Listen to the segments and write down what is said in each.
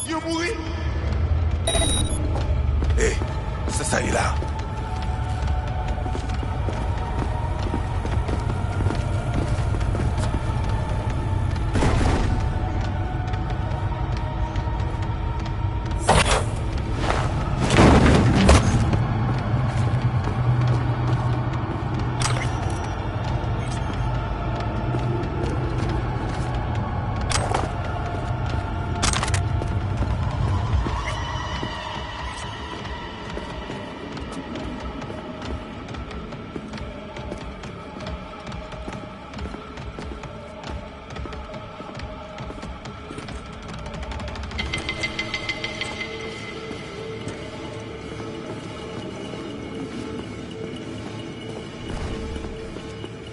Vieux mourir. Hé, c'est ça, il est là.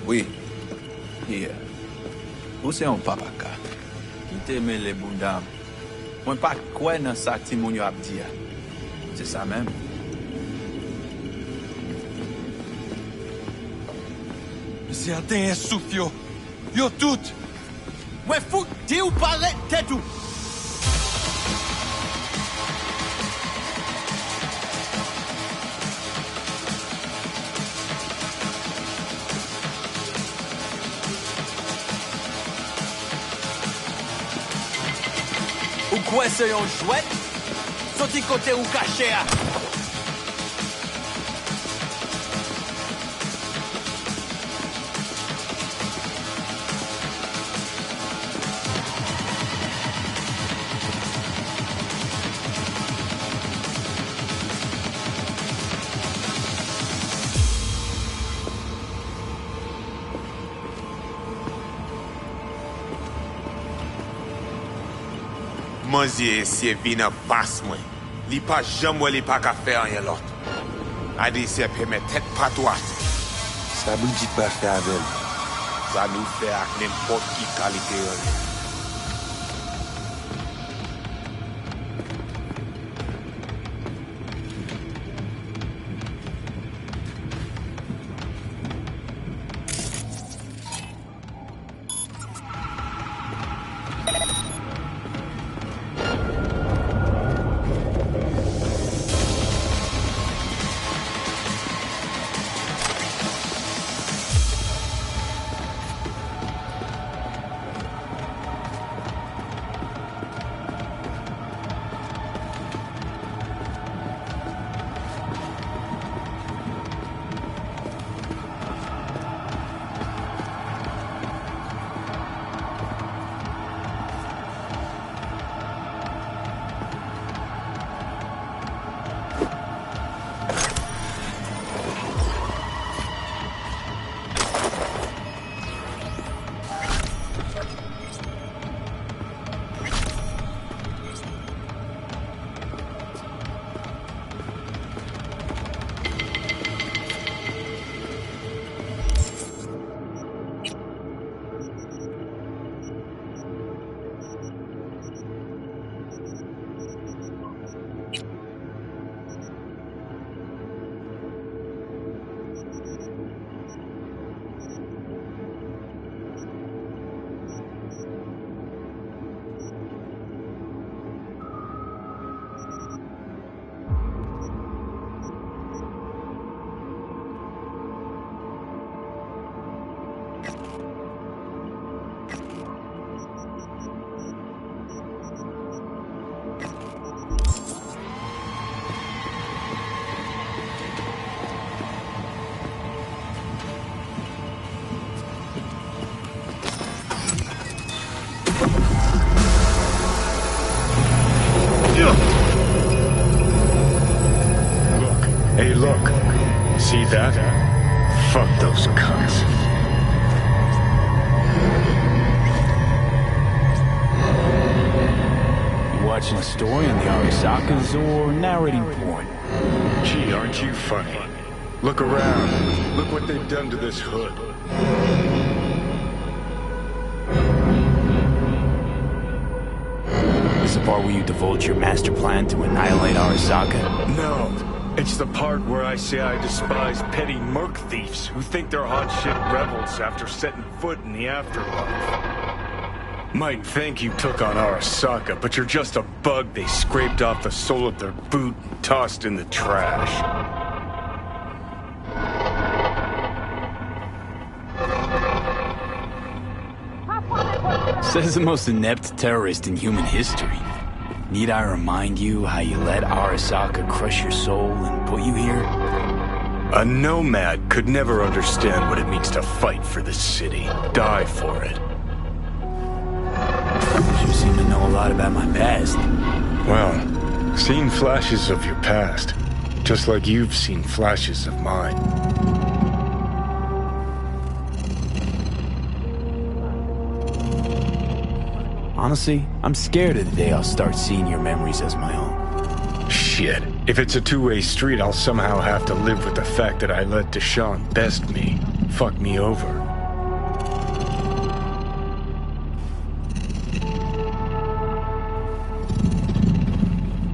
Oui. Hier. Où c'est un papa? Qui t'aime les bundam? Moi, pas quoi dans ça que Timounio a dit. C'est ça même. C'est atteint un souffle, yo. Yo tout. Ouais, fou, t'es où paraît, t'es tout. Ou quoi c'est un chouette? Sorti côté ou caché à. Manzier si vient en passe moi. Li pas jamais li pas qu'à faire rien l'autre. A dit c'est permet tête patois. Ça vous dit pas faire avec. Ça nous fait avec n'importe qui qualité. Hey, look. See that? Fuck those cunts. You watching a story on the Arisakas or narrating porn? Gee, aren't you funny? Look around. Look what they've done to this hood. This is the part where you divulge your master plan to annihilate Arasaka? No. It's the part where I say I despise petty merc thieves who think they're hot shit rebels after setting foot in the afterlife. Might think you took on Arasaka, but you're just a bug they scraped off the sole of their boot and tossed in the trash. Says the most inept terrorist in human history. Need I remind you how you let Arasaka crush your soul and put you here? A nomad could never understand what it means to fight for the city, die for it. You seem to know a lot about my past. Well, seen flashes of your past, just like you've seen flashes of mine. Honestly, I'm scared of the day I'll start seeing your memories as my own. Shit. If it's a two-way street, I'll somehow have to live with the fact that I let Deshaun best me, fuck me over.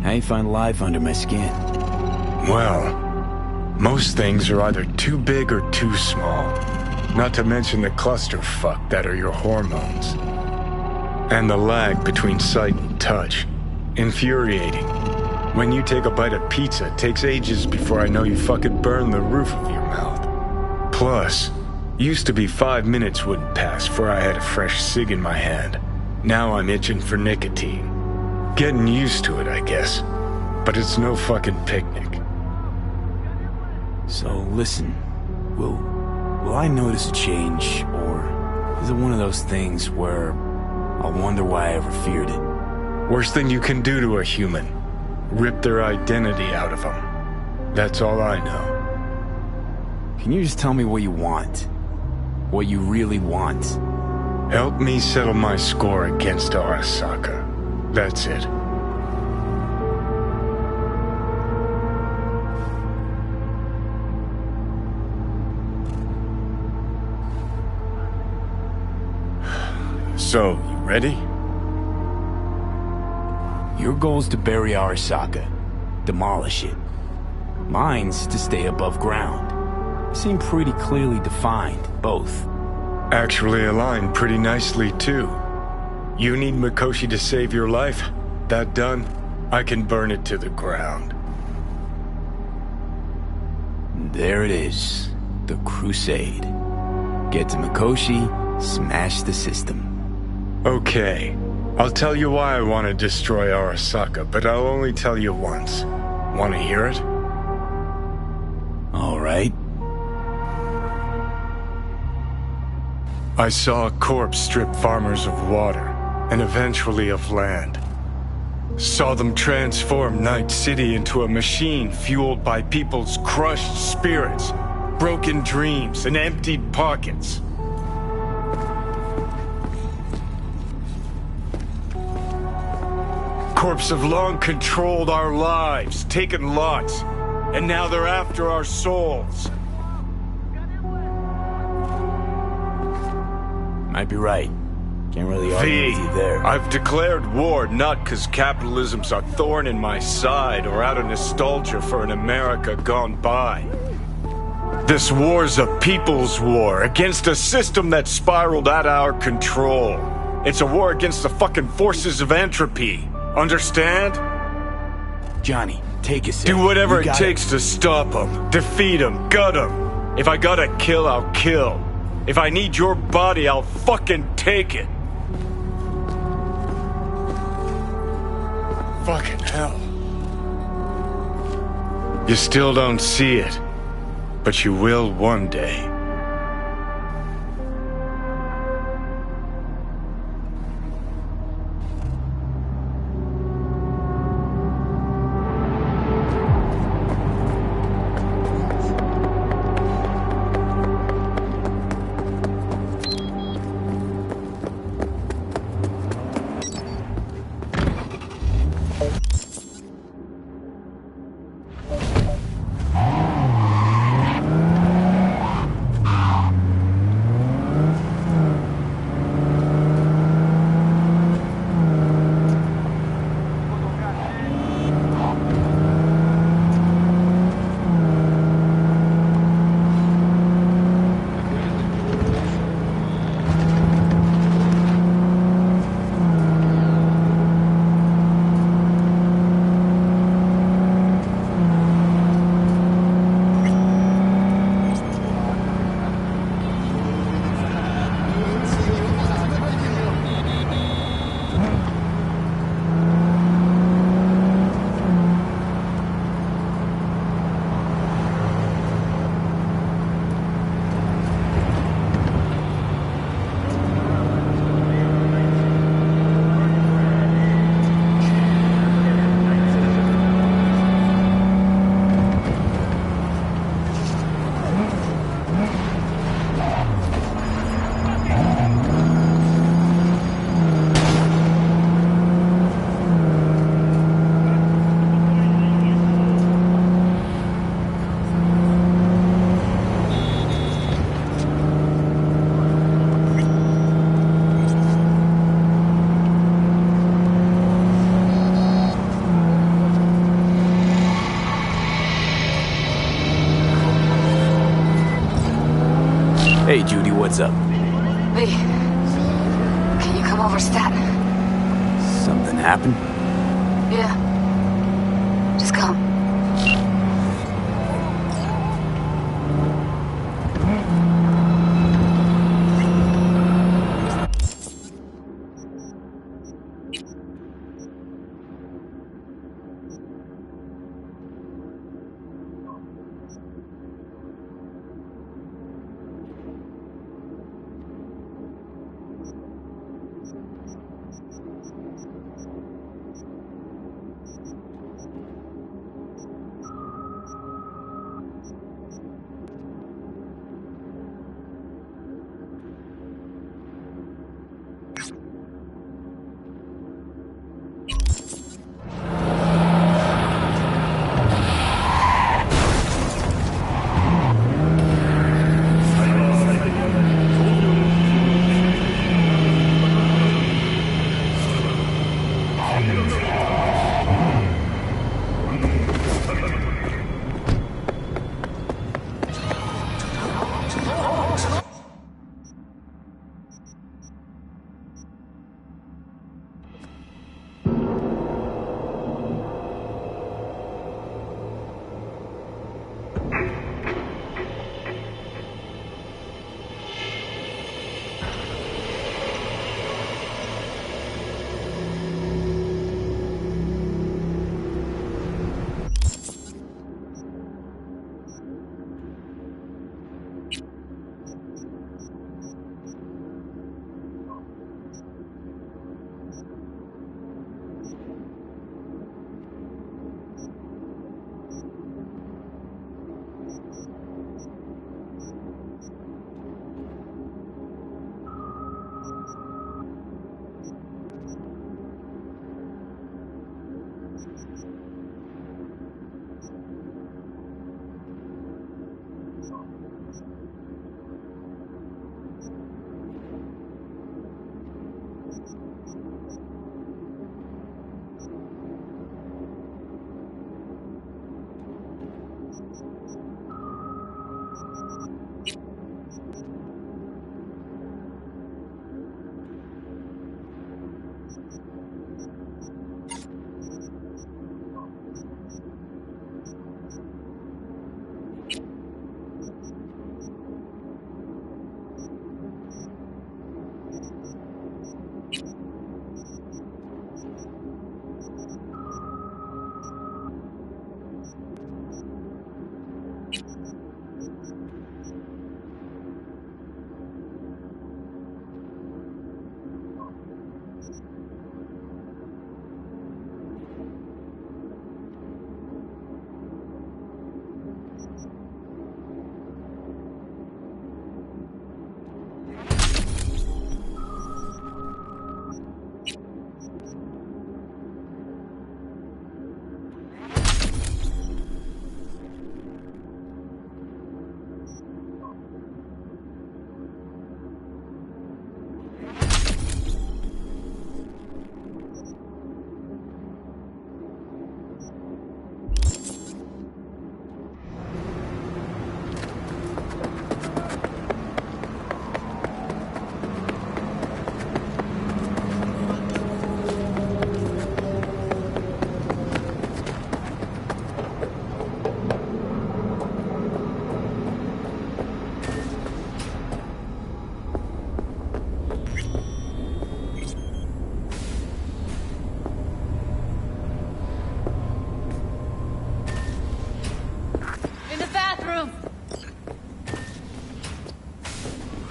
How you find life under my skin? Well, most things are either too big or too small. Not to mention the clusterfuck that are your hormones. And the lag between sight and touch. Infuriating. When you take a bite of pizza, it takes ages before I know you fucking burn the roof of your mouth. Plus, used to be 5 minutes wouldn't pass before I had a fresh cig in my hand. Now I'm itching for nicotine. Getting used to it, I guess. But it's no fucking picnic. So, listen. Will I notice a change, or is it one of those things where I'll wonder why I ever feared it? Worst thing you can do to a human. Rip their identity out of them. That's all I know. Can you just tell me what you want? What you really want? Help me settle my score against Arasaka. That's it. So, you ready? Your goal's to bury Arasaka. Demolish it. Mine's to stay above ground. Seem pretty clearly defined, both. Actually aligned pretty nicely, too. You need Mikoshi to save your life? That done, I can burn it to the ground. There it is. The Crusade. Get to Mikoshi, smash the system. Okay. I'll tell you why I want to destroy Arasaka, but I'll only tell you once. Want to hear it? All right. I saw a corpse strip farmers of water, and eventually of land. Saw them transform Night City into a machine fueled by people's crushed spirits, broken dreams, and emptied pockets. Corps have long controlled our lives, taken lots, and now they're after our souls. Might be right. Can't really argue with you there. I've declared war not because capitalism's a thorn in my side or out of nostalgia for an America gone by. This war's a people's war against a system that spiraled out of our control. It's a war against the fucking forces of entropy. Understand? Johnny, take a second. Do whatever it takes to stop them, defeat them, gut them. If I gotta kill, I'll kill. If I need your body, I'll fucking take it. Fucking hell. You still don't see it, but you will one day. What's up? V, can you come over stat? Something happened? Yeah. Just come.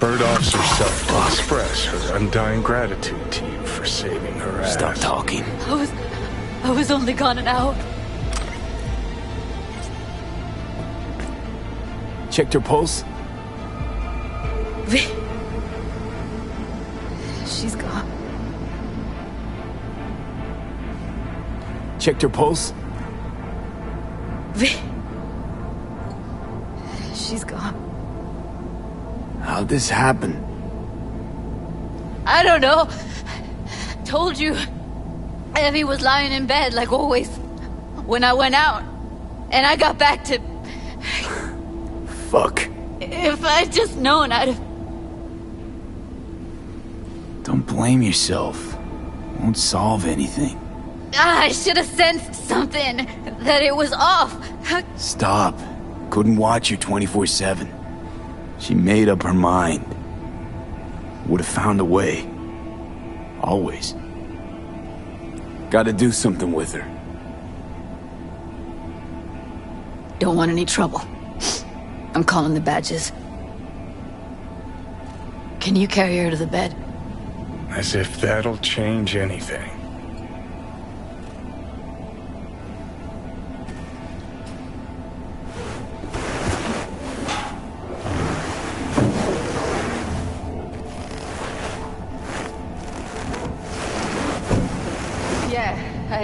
Bird Officer Self to express her undying gratitude to you for saving her ass. Stop talking. I was only gone an hour. Checked her pulse? She's gone. Checked her pulse? She's gone. How'd this happen? I don't know. Told you. Evie was lying in bed like always. When I went out. And I got back to... Fuck. If I'd just known, I'd have... Don't blame yourself. Won't solve anything. I should have sensed something. That it was off. Stop. Couldn't watch her 24/7. She made up her mind. Would have found a way. Always. Gotta do something with her. Don't want any trouble. I'm calling the badges. Can you carry her to the bed? As if that'll change anything.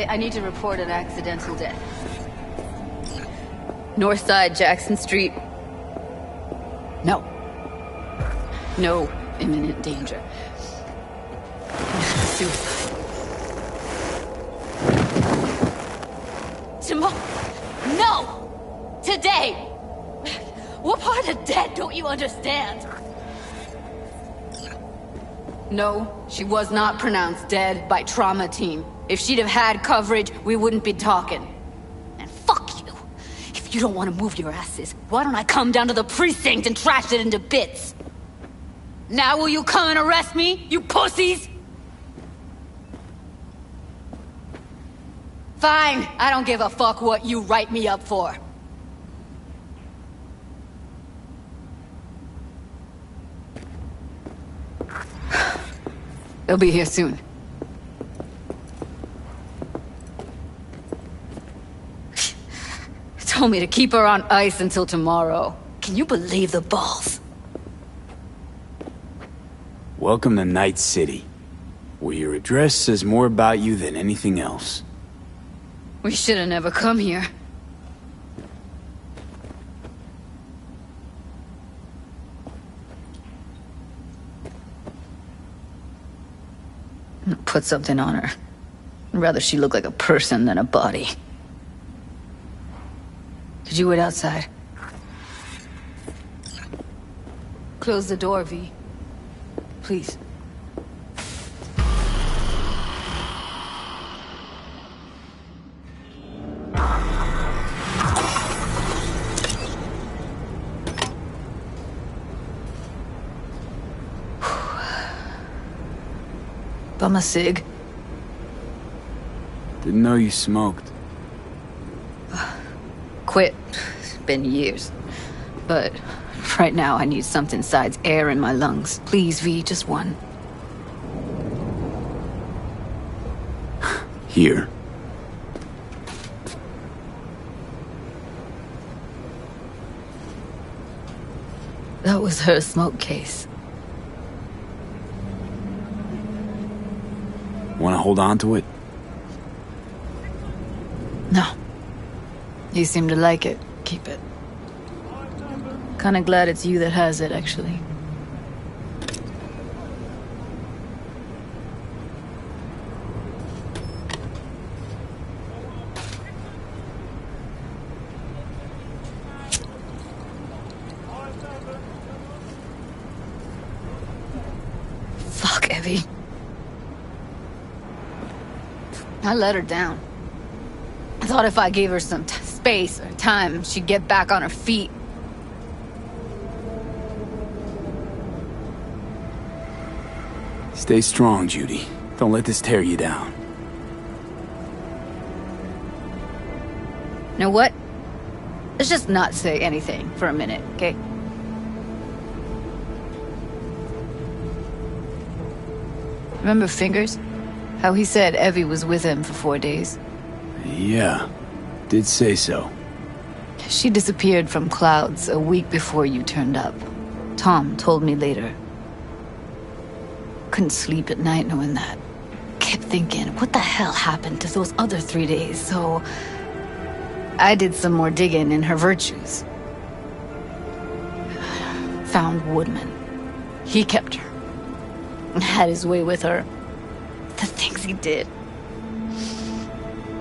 I need to report an accidental death. North side, Jackson Street. No. No imminent danger. Suicide. Tomorrow. No! Today! What part of dead don't you understand? No, she was not pronounced dead by trauma team. If she'd have had coverage, we wouldn't be talking. And fuck you. If you don't want to move your asses, why don't I come down to the precinct and trash it into bits? Now will you come and arrest me, you pussies? Fine, I don't give a fuck what you write me up for. They'll be here soon. Told me to keep her on ice until tomorrow. Can you believe the balls? Welcome to Night City, where your address says more about you than anything else. We should have never come here. Put something on her. I'd rather she look like a person than a body. Could you wait outside? Close the door, V. Please. Bum a cig. Didn't know you smoked. Quit. It's been years. But right now I need something besides air in my lungs. Please, V, just one. Here. That was her smoke case. Want to hold on to it? No. You seem to like it. Keep it. Kinda glad it's you that has it, actually. Fuck, Evie. I let her down. I thought if I gave her some space or time, she'd get back on her feet. Stay strong, Judy. Don't let this tear you down. Know what? Let's just not say anything for a minute, okay? Remember Fingers? How he said Evie was with him for 4 days? Yeah, did say so. She disappeared from Clouds a week before you turned up. Tom told me later. Couldn't sleep at night knowing that. Kept thinking, what the hell happened to those other 3 days? So I did some more digging in her virtues. Found Woodman. He kept her. Had his way with her. The things he did.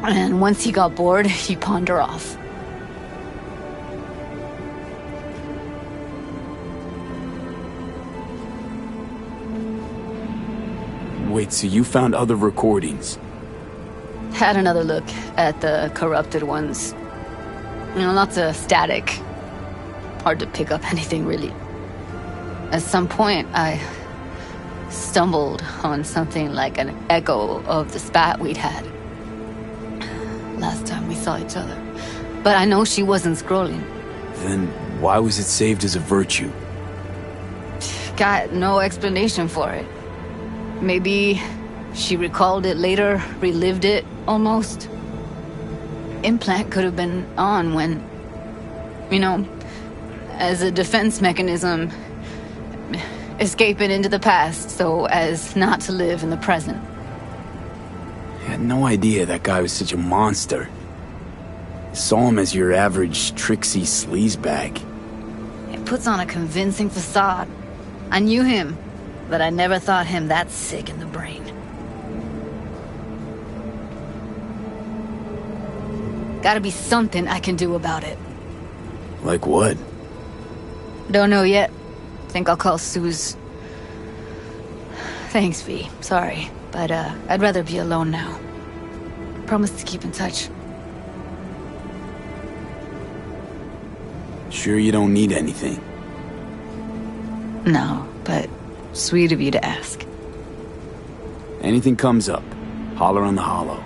And once he got bored, he pawned her off. Wait, so you found other recordings? Had another look at the corrupted ones. You know, lots of static. Hard to pick up anything, really. At some point, I stumbled on something like an echo of the spat we'd had last time we saw each other. But I know she wasn't scrolling. Then why was it saved as a virtue? Got no explanation for it. Maybe she recalled it later, relived it, almost. Implant could have been on when, you know, as a defense mechanism, escaping into the past so as not to live in the present. I had no idea that guy was such a monster. I saw him as your average tricksy sleazebag. He puts on a convincing facade. I knew him, but I never thought him that sick in the brain. Gotta be something I can do about it. Like what? Don't know yet. Think I'll call Suze. Thanks, V. Sorry, but I'd rather be alone now. Promise to keep in touch. Sure you don't need anything? No, but sweet of you to ask. Anything comes up, holler on the holo.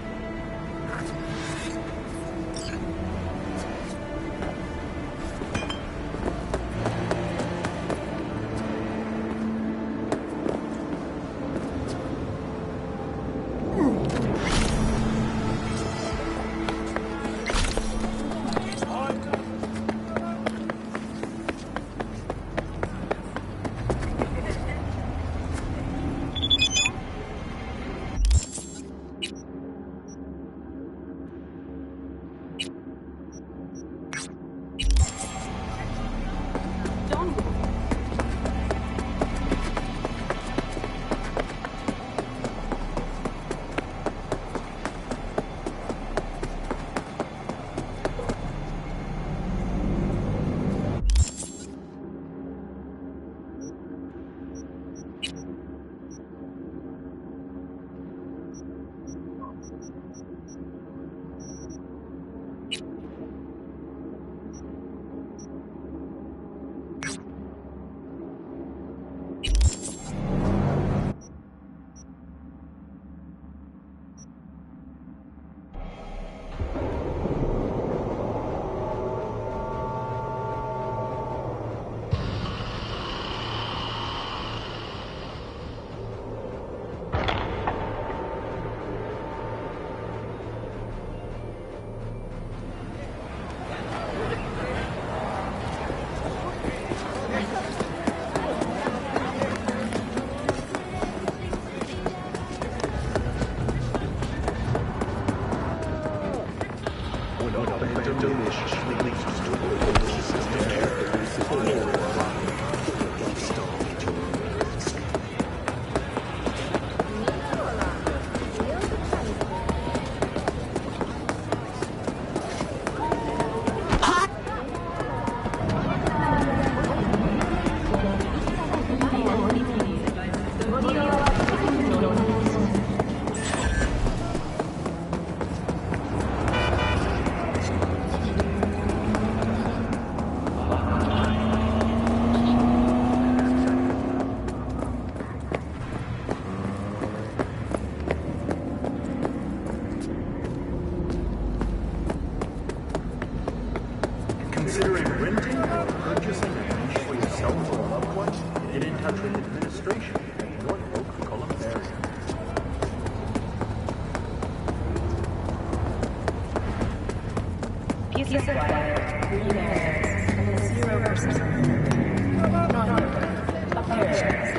Considering renting or purchasing a niche for yourself or a loved one, get in touch with administration at North Oak Columbus area. Piece acquired. Readers. 0%. Non-open. Appearance.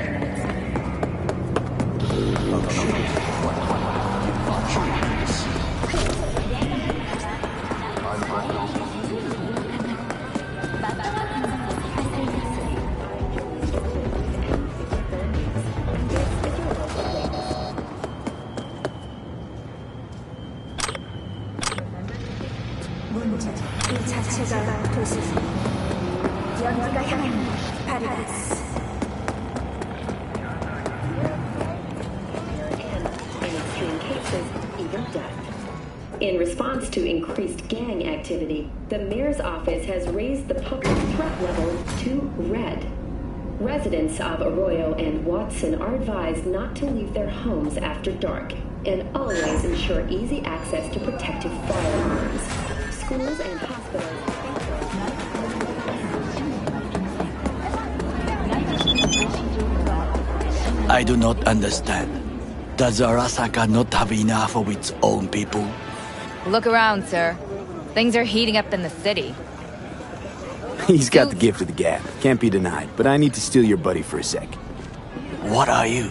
문제, 이 자체가 도시. 연기가 향합니다. 파리다스. cases, even death. In response to increased gang activity, the mayor's office has raised the public threat level to red. Residents of Arroyo and Watson are advised not to leave their homes after dark and always ensure easy access to protective firearms. Schools and hospitals. I do not understand. Does Arasaka not have enough of its own people? Look around, sir. Things are heating up in the city. He's got the gift of the gab. Can't be denied. But I need to steal your buddy for a sec. What are you?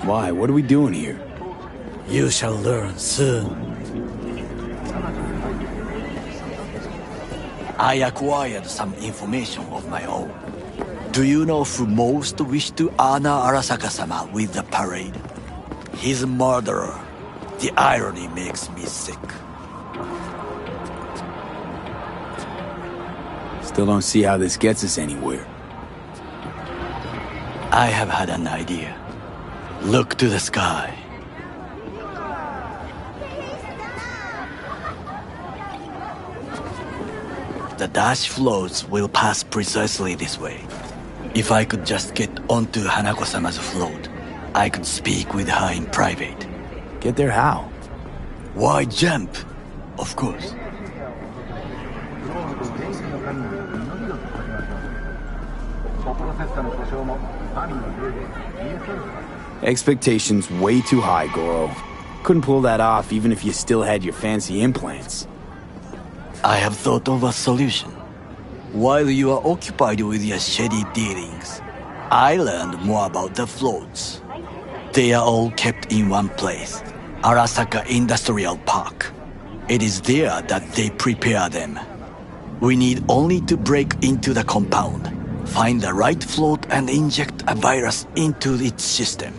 Why? What are we doing here? You shall learn soon. I acquired some information of my own. Do you know who most wished to honor Arasaka-sama with the parade? His murderer. The irony makes me sick. Still don't see how this gets us anywhere. I have had an idea. Look to the sky. The dash floats will pass precisely this way. If I could just get onto Hanako-sama's float, I could speak with her in private. Get there how? Why jump? Of course. Expectations way too high, Goro. Couldn't pull that off even if you still had your fancy implants. I have thought of a solution. While you are occupied with your shady dealings, I learned more about the floats. They are all kept in one place, Arasaka Industrial Park. It is there that they prepare them. We need only to break into the compound, find the right float and inject a virus into its system.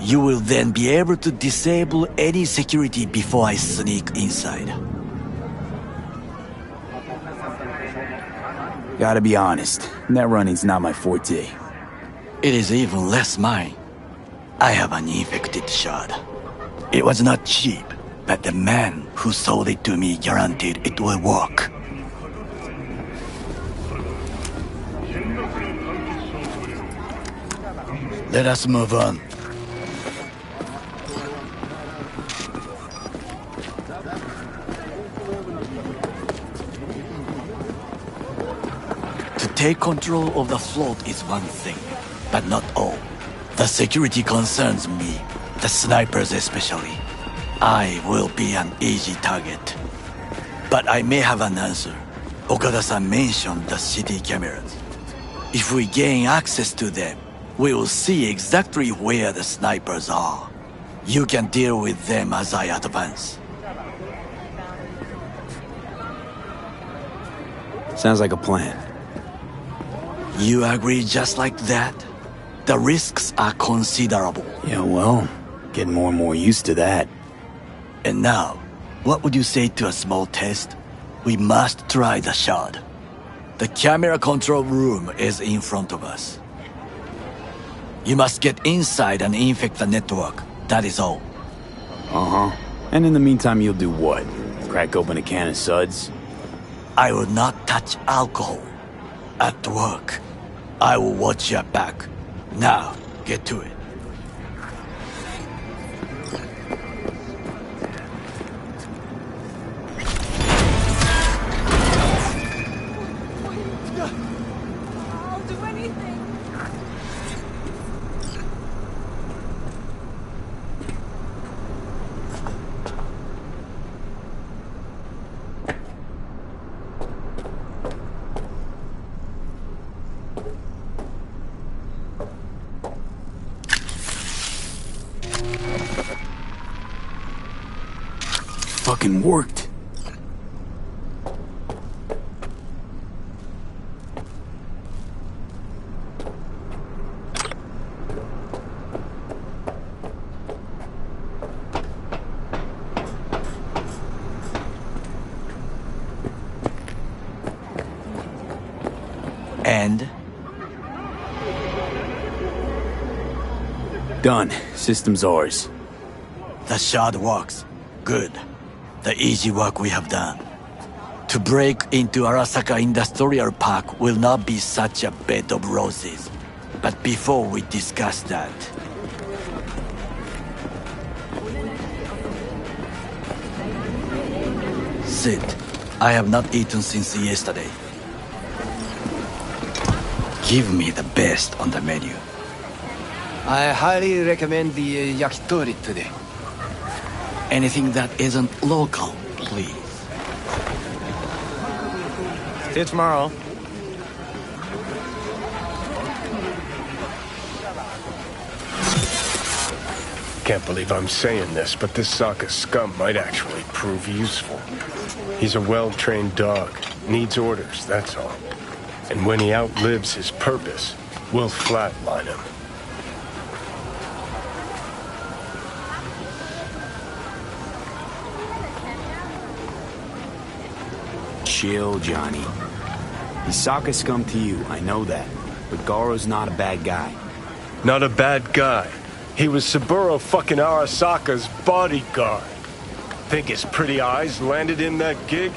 You will then be able to disable any security before I sneak inside. Gotta be honest, net running's not my forte. It is even less mine. I have an infected shard. It was not cheap, but the man who sold it to me guaranteed it will work. Let us move on. To take control of the float is one thing, but not all. The security concerns me, the snipers especially. I will be an easy target. But I may have an answer. Okada-san mentioned the city cameras. If we gain access to them, we will see exactly where the snipers are. You can deal with them as I advance. Sounds like a plan. You agree just like that? The risks are considerable. Yeah, well, getting more and more used to that. And now, what would you say to a small test? We must try the shard. The camera control room is in front of us. You must get inside and infect the network. That is all. Uh-huh. And in the meantime, you'll do what? Crack open a can of suds? I will not touch alcohol. At work, I will watch your back. Now, get to it. I'll do anything. Fucking worked. And? Done. System's ours. The shard works. Good. The easy work we have done. To break into Arasaka Industrial Park will not be such a bed of roses. But before we discuss that... Sit. I have not eaten since yesterday. Give me the best on the menu. I highly recommend the yakitori today. Anything that isn't local, please. See you tomorrow. Can't believe I'm saying this, but this Sokka scum might actually prove useful. He's a well-trained dog. Needs orders, that's all. And when he outlives his purpose, we'll flatline him. Chill, Johnny. He's Sokka scum to you, I know that. But Garo's not a bad guy. Not a bad guy. He was Saburo fucking Arasaka's bodyguard. Think his pretty eyes landed in that gig?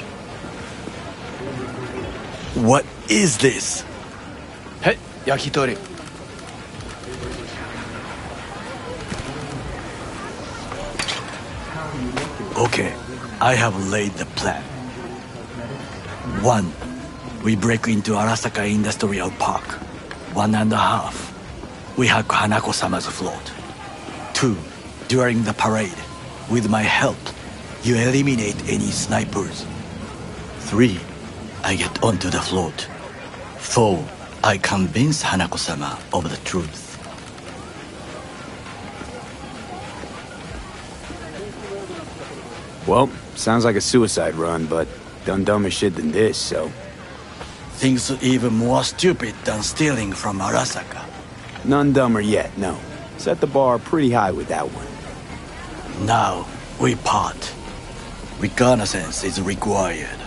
What is this? Hey, yakitori. Okay, I have laid the plan. 1. We break into Arasaka Industrial Park. 1.5. We hack Hanako-sama's float. 2. During the parade, with my help, you eliminate any snipers. 3. I get onto the float. 4. I convince Hanako-sama of the truth. Well, sounds like a suicide run, but done dumber shit than this, so... Things even more stupid than stealing from Arasaka. None dumber yet, no. Set the bar pretty high with that one. Now, we part. Reconnaissance is required.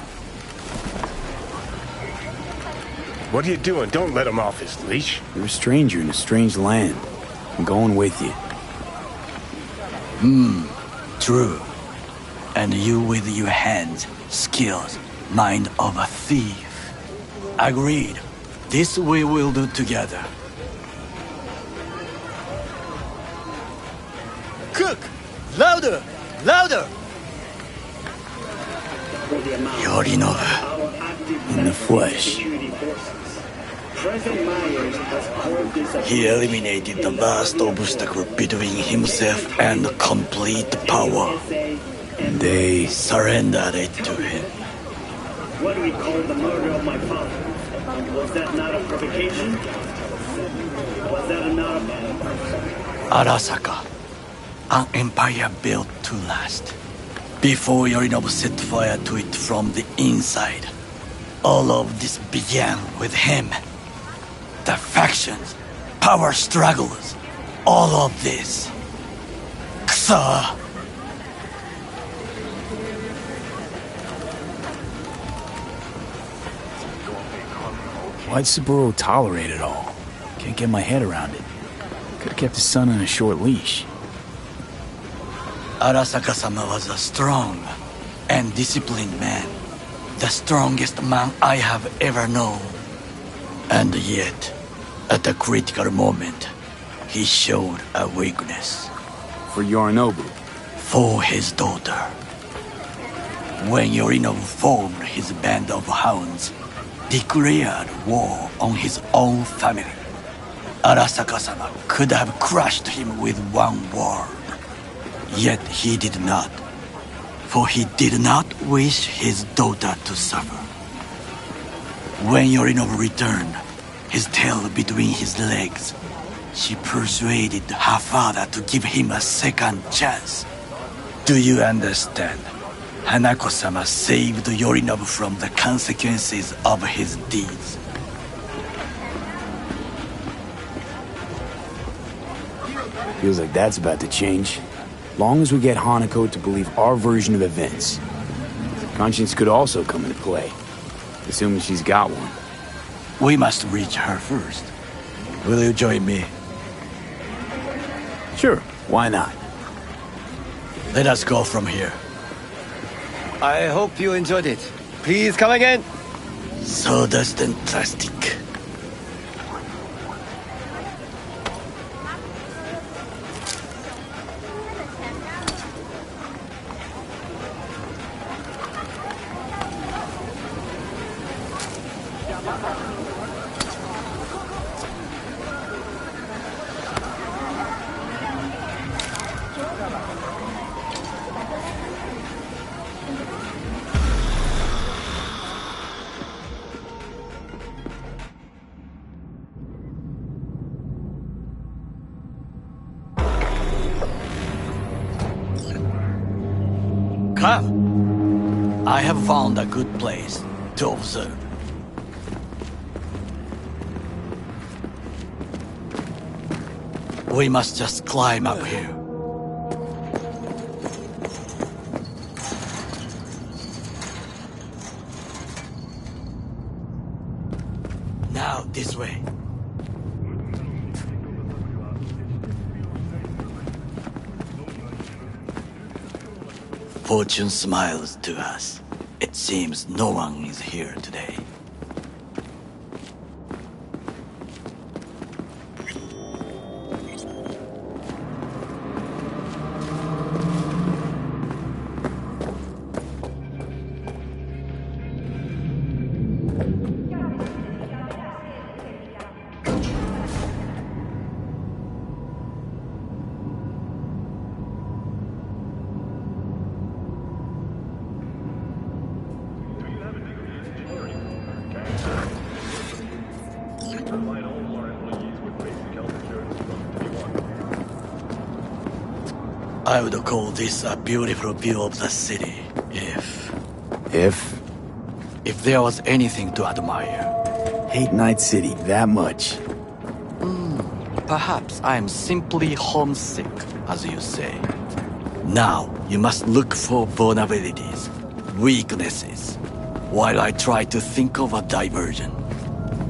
What are you doing? Don't let him off his leash. You're a stranger in a strange land. I'm going with you. True. And you with your hands, skills, mind of a thief. Agreed. This we will do together. Cook! Louder! Louder! Yorinobu. In the flesh. He eliminated the last obstacle between himself and complete power. And they surrendered it to him. What do we call the murder of my father? Was that not a provocation? Was that not a... Arasaka, an empire built to last. Before Yorinobu set fire to it from the inside, all of this began with him. The factions, power struggles, all of this. Ksa! Why'd Saburo tolerate it all? Can't get my head around it. Could've kept his son on a short leash. Arasaka-sama was a strong and disciplined man. The strongest man I have ever known. And yet, at a critical moment, he showed a weakness. For Yorinobu? For his daughter. When Yorinobu formed his band of hounds, declared war on his own family, Arasaka-sama could have crushed him with one word. Yet he did not, for he did not wish his daughter to suffer. When Yorinobu returned, his tail between his legs, she persuaded her father to give him a second chance. Do you understand? Hanako-sama saved Yorinobu from the consequences of his deeds. Feels like that's about to change. Long as we get Hanako to believe our version of events. Conscience could also come into play, assuming she's got one. We must reach her first. Will you join me? Sure, why not? Let us go from here. I hope you enjoyed it. Please come again. Sawdust and plastic. Come. I have found a good place to observe. We must just climb up here. Now, this way. Fortune smiles to us. It seems no one is here today. I would call this a beautiful view of the city, if there was anything to admire. Hate Night City that much. Perhaps I am simply homesick, as you say. Now, you must look for vulnerabilities, weaknesses, while I try to think of a diversion.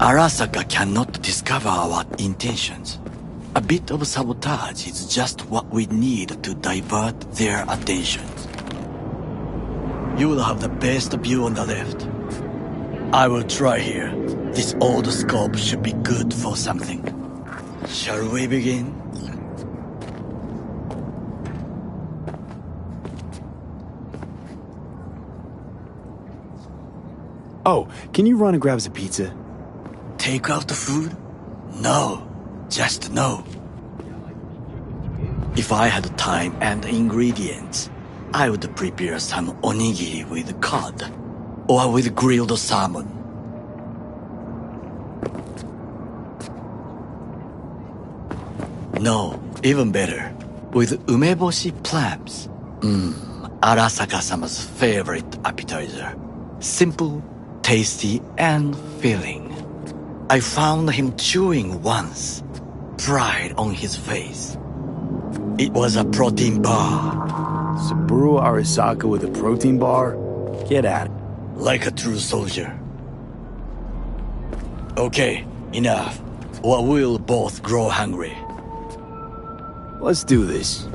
Arasaka cannot discover our intentions. A bit of sabotage is just what we need to divert their attentions. You will have the best view on the left. I will try here. This old scope should be good for something. Shall we begin? Oh, can you run and grab us a pizza? Take out the food? No. Just no. If I had time and ingredients, I would prepare some onigiri with cod, or with grilled salmon. No, even better, with umeboshi clams. Arasaka-sama's favorite appetizer. Simple, tasty, and filling. I found him chewing once. Pride on his face. It was a protein bar. Saburo Arasaka with a protein bar? Get at it. Like a true soldier. Okay, enough. Or we'll both grow hungry. Let's do this.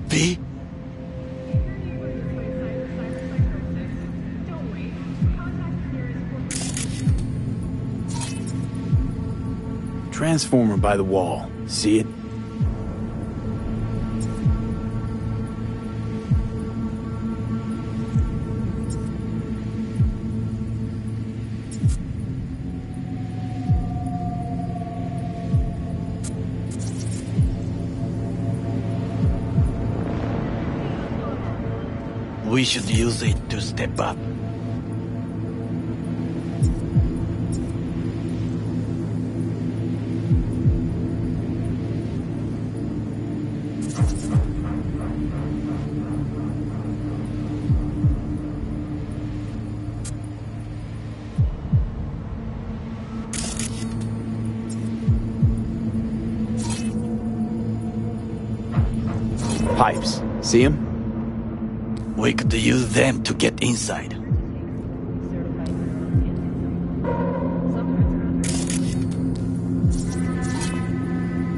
V? Transformer by the wall. See it? We should use it to step up. Pipes. See them? We could use them to get inside.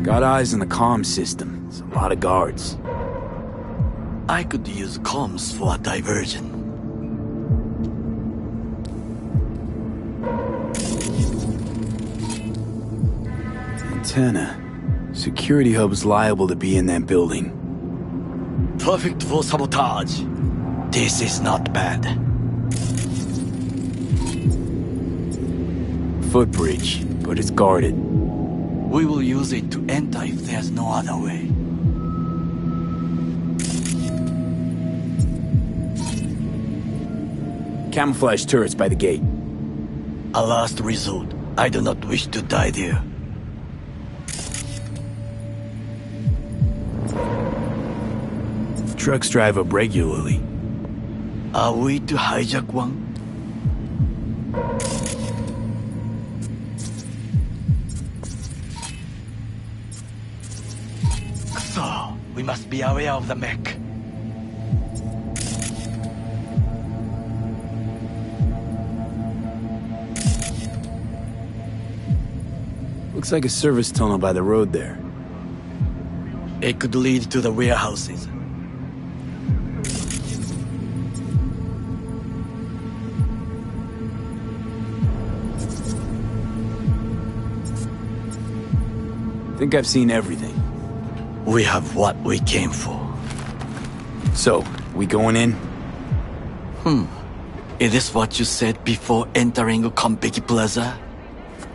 Got eyes on the comm system. It's a lot of guards. I could use comms for a diversion. Antenna. Security hub's liable to be in that building. Perfect for sabotage. This is not bad. Footbridge, but it's guarded. We will use it to enter if there's no other way. Camouflage turrets by the gate. A last resort. I do not wish to die there. Trucks drive up regularly. Are we to hijack one? So, we must be aware of the mech. Looks like a service tunnel by the road there. It could lead to the warehouses. Think I've seen everything. We have what we came for. So, we going in? Is this what you said before entering Konpeki Plaza?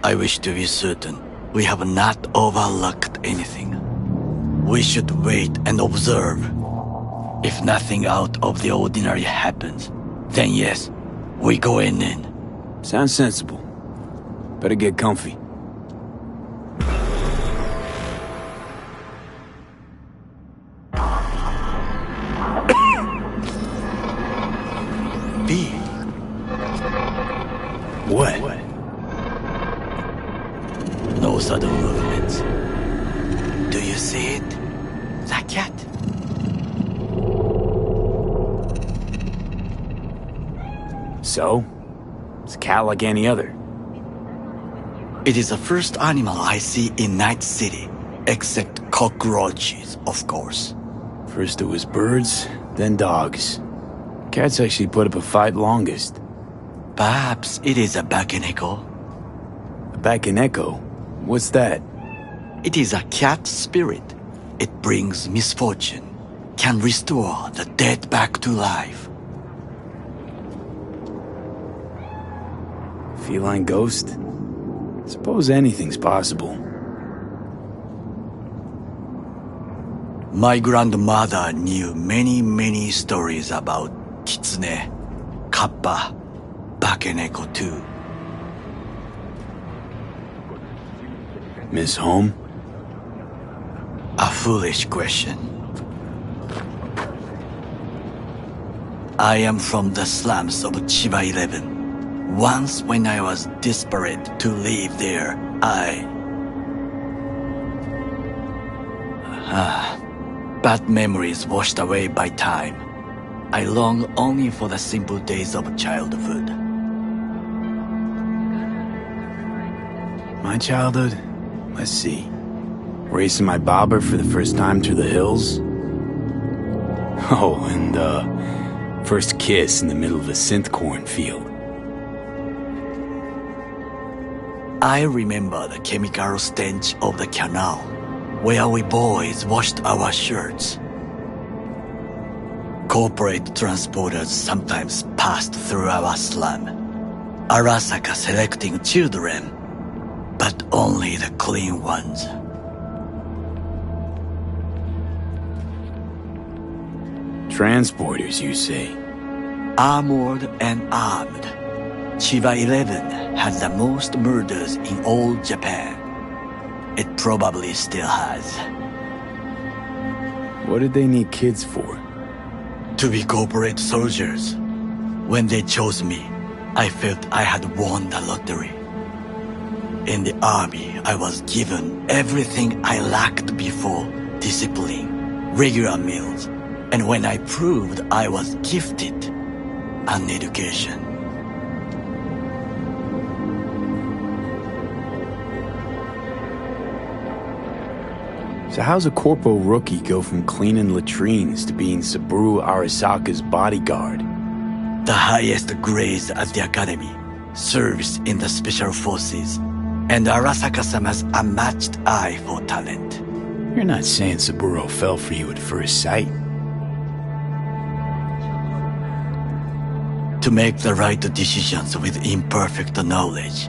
I wish to be certain we have not overlooked anything. We should wait and observe. If nothing out of the ordinary happens, then yes, we go in. Sounds sensible. Better get comfy. B. What? No sudden movements. Do you see it? The cat. So? It's a cat like any other. It is the first animal I see in Night City, except cockroaches, of course. First it was birds, then dogs. Cats actually put up a fight longest. Perhaps it is a Bakeneko. A Bakeneko? What's that? It is a cat spirit. It brings misfortune, can restore the dead back to life. Feline ghost? Suppose anything's possible. My grandmother knew many stories about Kitsune, Kappa, Bakeneko too. Miss Home? A foolish question. I am from the slums of Chiba 11. Once when I was desperate to live there, bad memories washed away by time. I long only for the simple days of childhood. My childhood? Let's see. Racing my bobber for the first time through the hills? Oh, and first kiss in the middle of a synth cornfield. I remember the chemical stench of the canal, where we boys washed our shirts. Corporate transporters sometimes passed through our slum, Arasaka selecting children, but only the clean ones. Transporters, you say? Armored and armed. Chiba 11 has the most murders in all Japan. It probably still has. What did they need kids for? To be corporate soldiers. When they chose me, I felt I had won the lottery. In the army, I was given everything I lacked before: discipline, regular meals, and when I proved I was gifted an education. So how's a corpo rookie go from cleaning latrines to being Saburo Arasaka's bodyguard? The highest grades at the academy, service in the special forces, and Arasaka-sama's unmatched eye for talent. You're not saying Saburo fell for you at first sight? To make the right decisions with imperfect knowledge,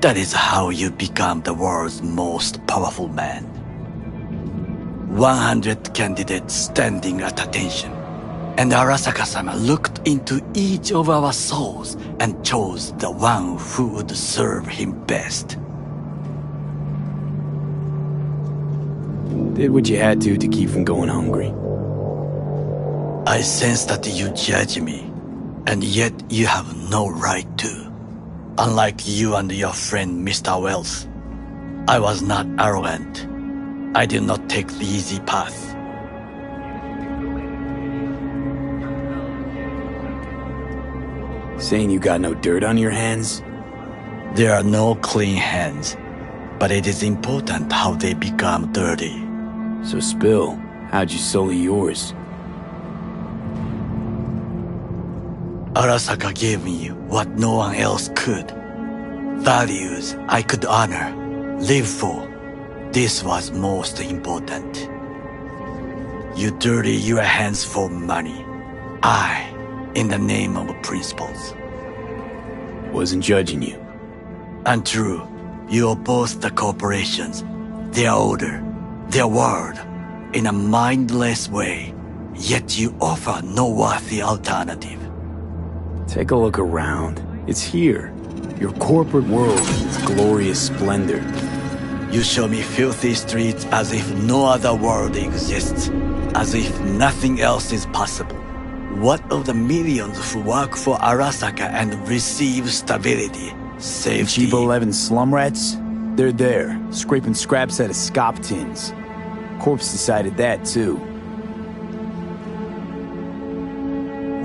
that is how you become the world's most powerful man. 100 candidates standing at attention, and Arasaka-sama looked into each of our souls and chose the one who would serve him best. Did what you had to keep from going hungry. I sense that you judge me, and yet you have no right to. Unlike you and your friend Mr. Wells, I was not arrogant. I did not take the easy path. Saying you got no dirt on your hands? There are no clean hands, but it is important how they become dirty. So spill, how'd you sully yours? Arasaka gave me what no one else could. Values I could honor, live for. This was most important. You dirty your hands for money. I, in the name of principles. Wasn't judging you. Untrue, you oppose the corporations, their order, their word, in a mindless way, yet you offer no worthy alternative. Take a look around. It's here. Your corporate world in its glorious splendor. You show me filthy streets as if no other world exists, as if nothing else is possible. What of the millions who work for Arasaka and receive stability, safety? Cheap 11 slum rats? They're there, scraping scraps out of scop tins. Corpse decided that too.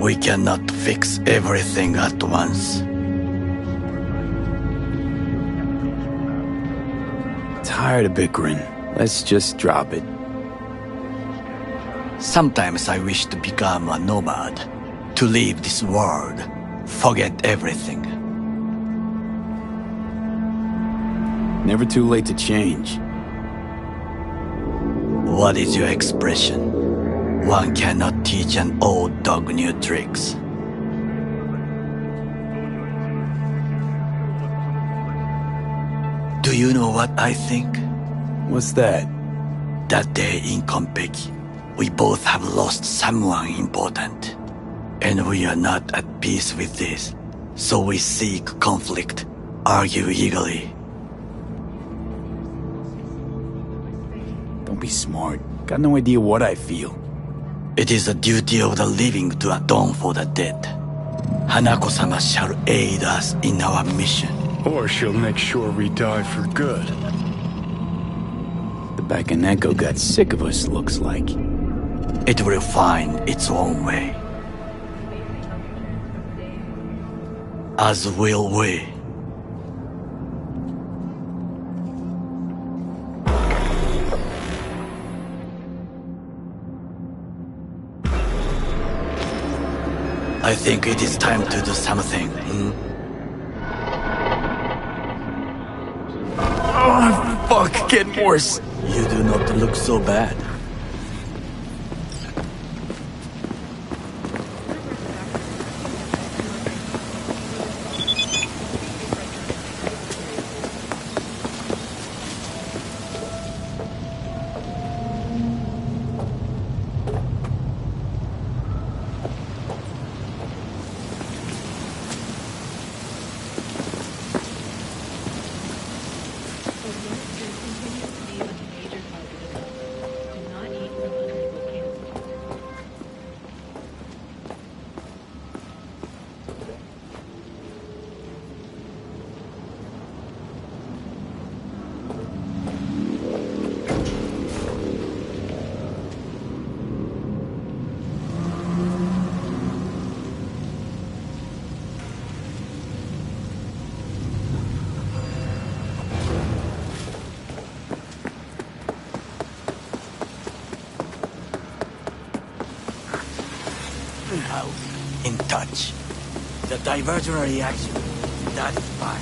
We cannot fix everything at once. Tired of bickering. Let's just drop it. Sometimes I wish to become a nomad, to leave this world, forget everything. Never too late to change. What is your expression? One cannot teach an old dog new tricks. Do you know what I think? What's that? That day in Konpeki, we both have lost someone important. And we are not at peace with this. So we seek conflict, argue eagerly. Don't be smart. Got no idea what I feel. It is the duty of the living to atone for the dead. Hanako-sama shall aid us in our mission. Or she'll make sure we die for good. The Bakaneko got sick of us, looks like. It will find its own way. As will we. I think it is time to do something. Oh, fuck, getting worse. You do not look so bad. I'll be in touch. The diversionary action, that is fine.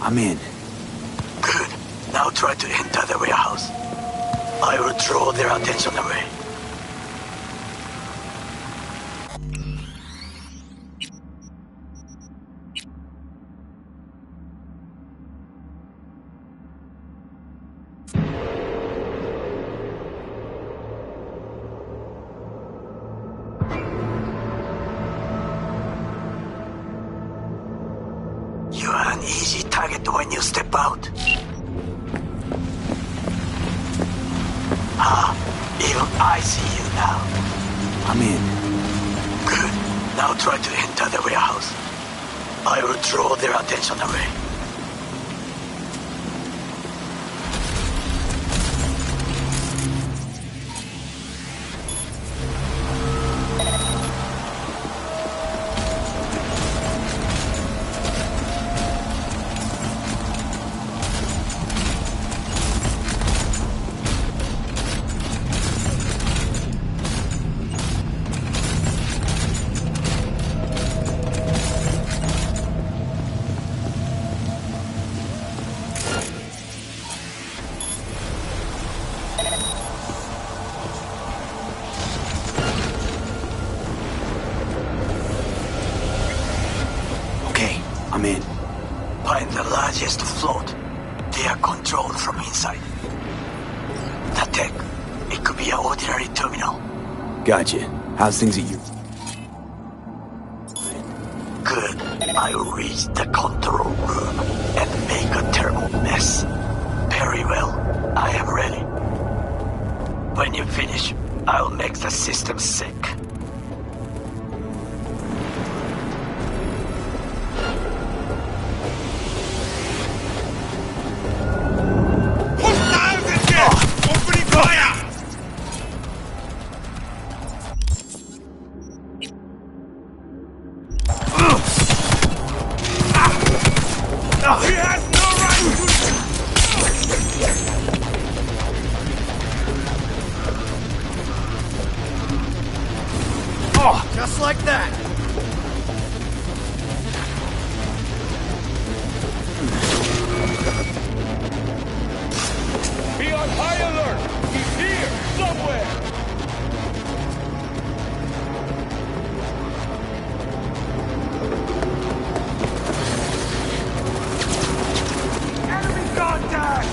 I'm in. Good. Now try to enter the warehouse. I will draw their attention away. Easy target when you step out. Even I see you now. I'm in. Good. Now try to enter the warehouse. I will draw their attention away. I'm in. Find the largest float. They are controlled from inside. The tech. It could be an ordinary terminal. Gotcha. How's things at you? Good. I will reach the control room and make a terrible mess. Very well. I am ready. When you finish, I'll make the system sick. Just like that. Be on high alert! He's here, somewhere! Enemy contact!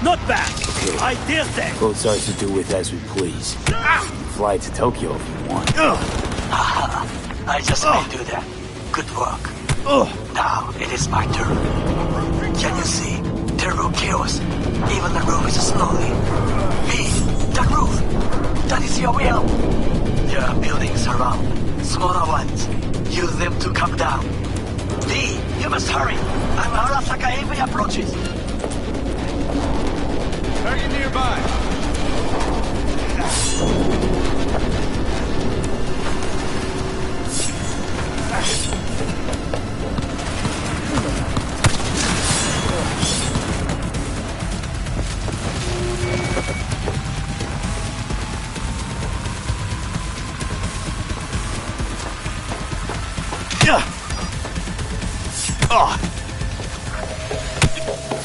Not bad. Okay. I dare say. Both ours to do with as we please. Fly to Tokyo if you want. I just may do that. Good work. Now it is my turn. Can you see? Terrible chaos. Even the roof is slowly. B, the roof. That is your will. There are buildings around. Smaller ones. Use them to come down. D, you must hurry. I'm Arasaka heavy approaches. Target nearby.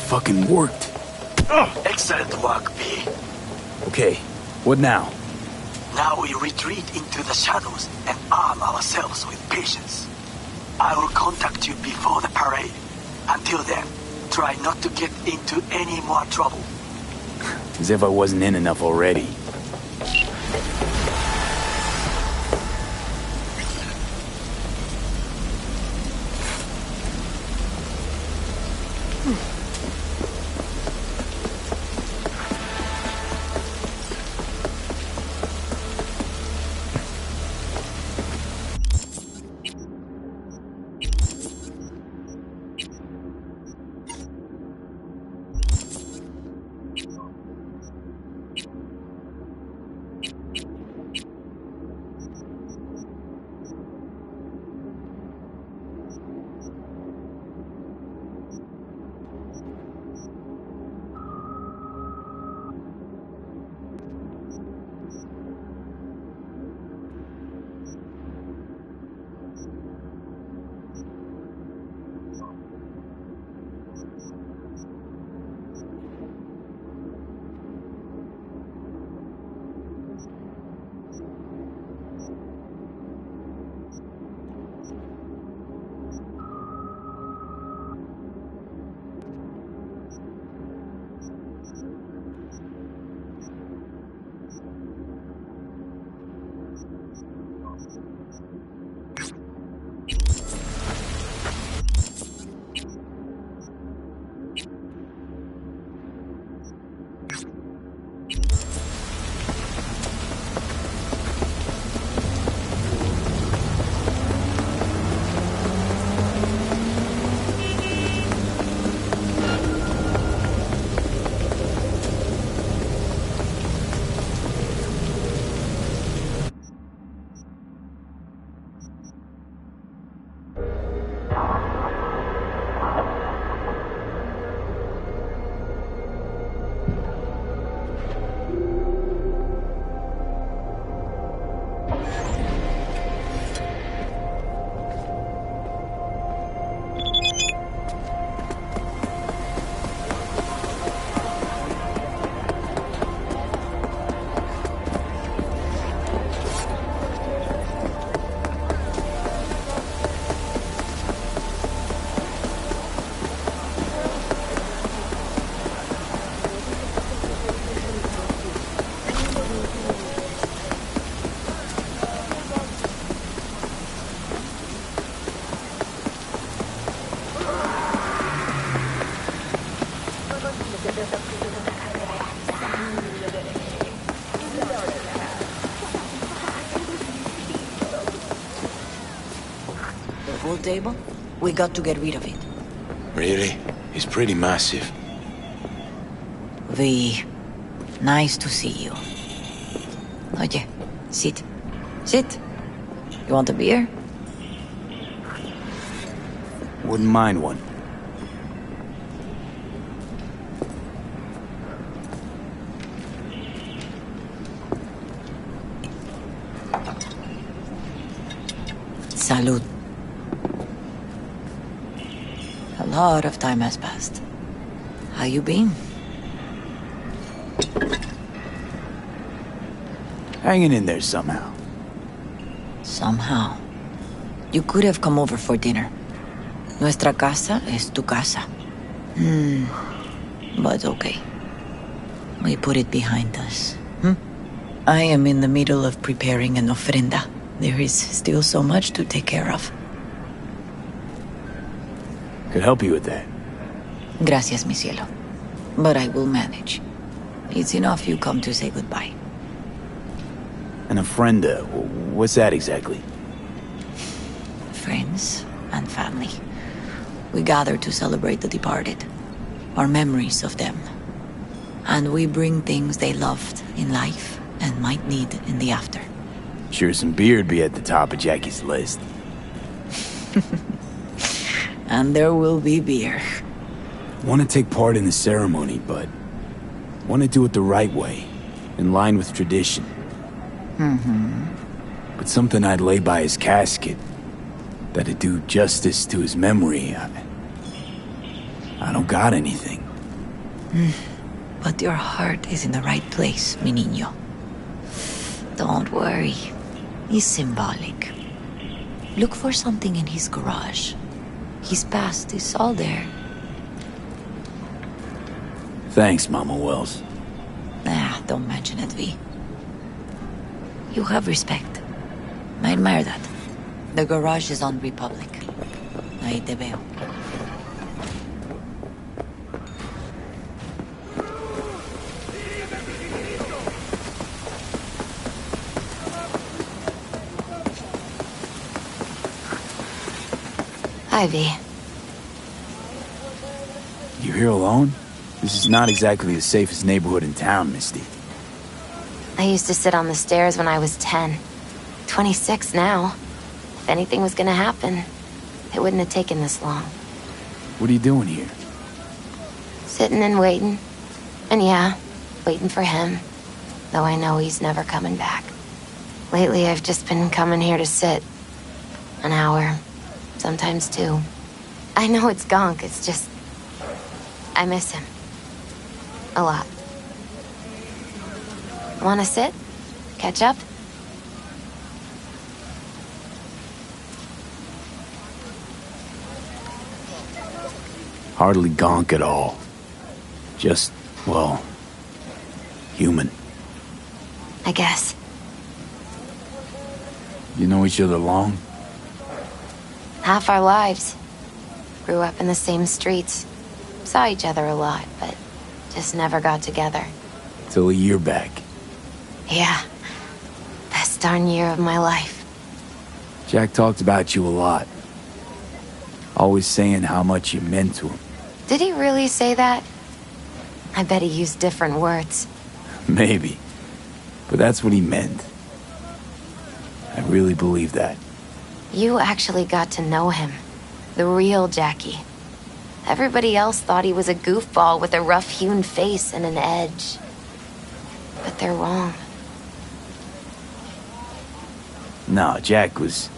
fucking worked. Excellent work, B. Okay, what now? Now we retreat into the shadows and arm ourselves with patience. I will contact you before the parade. Until then, try not to get into any more trouble. As if I wasn't in enough already. Pool table? We got to get rid of it. Really? It's pretty massive. V, nice to see you. Oye, sit. Sit. You want a beer? Wouldn't mind one. Salud. A lot of time has passed. How you been? Hanging in there somehow. Somehow. You could have come over for dinner. Nuestra casa es tu casa. But okay. We put it behind us. I am in the middle of preparing an ofrenda. There is still so much to take care of. Could help you with that. Gracias, mi cielo. But I will manage. It's enough you come to say goodbye. An ofrenda, what's that exactly? Friends and family. We gather to celebrate the departed. Our memories of them. And we bring things they loved in life and might need in the after. Sure some beer'd be at the top of Jackie's list. And there will be beer. Want to take part in the ceremony, but want to do it the right way, in line with tradition. But something I'd lay by his casket, that'd do justice to his memory. I don't got anything. But your heart is in the right place, mi niño. Don't worry. He's symbolic. Look for something in his garage. His past is all there. Thanks, Mama Wells. Don't mention it, V. You have respect. I admire that. The garage is on Republic. Ahí te veo. Hi, V. You here alone? This is not exactly the safest neighborhood in town, Misty. I used to sit on the stairs when I was 10. 26 now. If anything was gonna happen, it wouldn't have taken this long. What are you doing here? Sitting and waiting. And yeah, waiting for him. Though I know he's never coming back. Lately, I've just been coming here to sit. An hour. Sometimes 2. I know it's gonk, it's just... I miss him. A lot. Wanna sit? Catch up? Hardly gonk at all. Just, well, human. I guess. You know each other long? Half our lives. Grew up in the same streets. Saw each other a lot, but just never got together. Till a year back. Yeah. Best darn year of my life. Jack talked about you a lot. Always saying how much you meant to him. Did he really say that? I bet he used different words. Maybe. But that's what he meant. I really believe that. You actually got to know him. The real Jackie. Everybody else thought he was a goofball with a rough-hewn face and an edge. But they're wrong. No, Jack was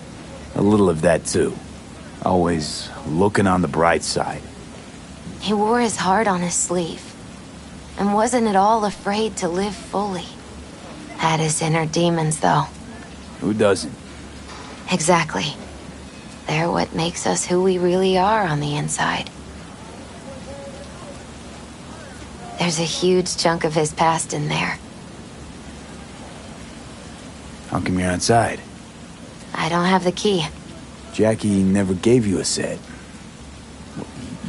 a little of that too. Always looking on the bright side. He wore his heart on his sleeve. And wasn't at all afraid to live fully. Had his inner demons, though. Who doesn't? Exactly. They're what makes us who we really are on the inside. There's a huge chunk of his past in there. How come you're outside? I don't have the key. Jackie never gave you a set.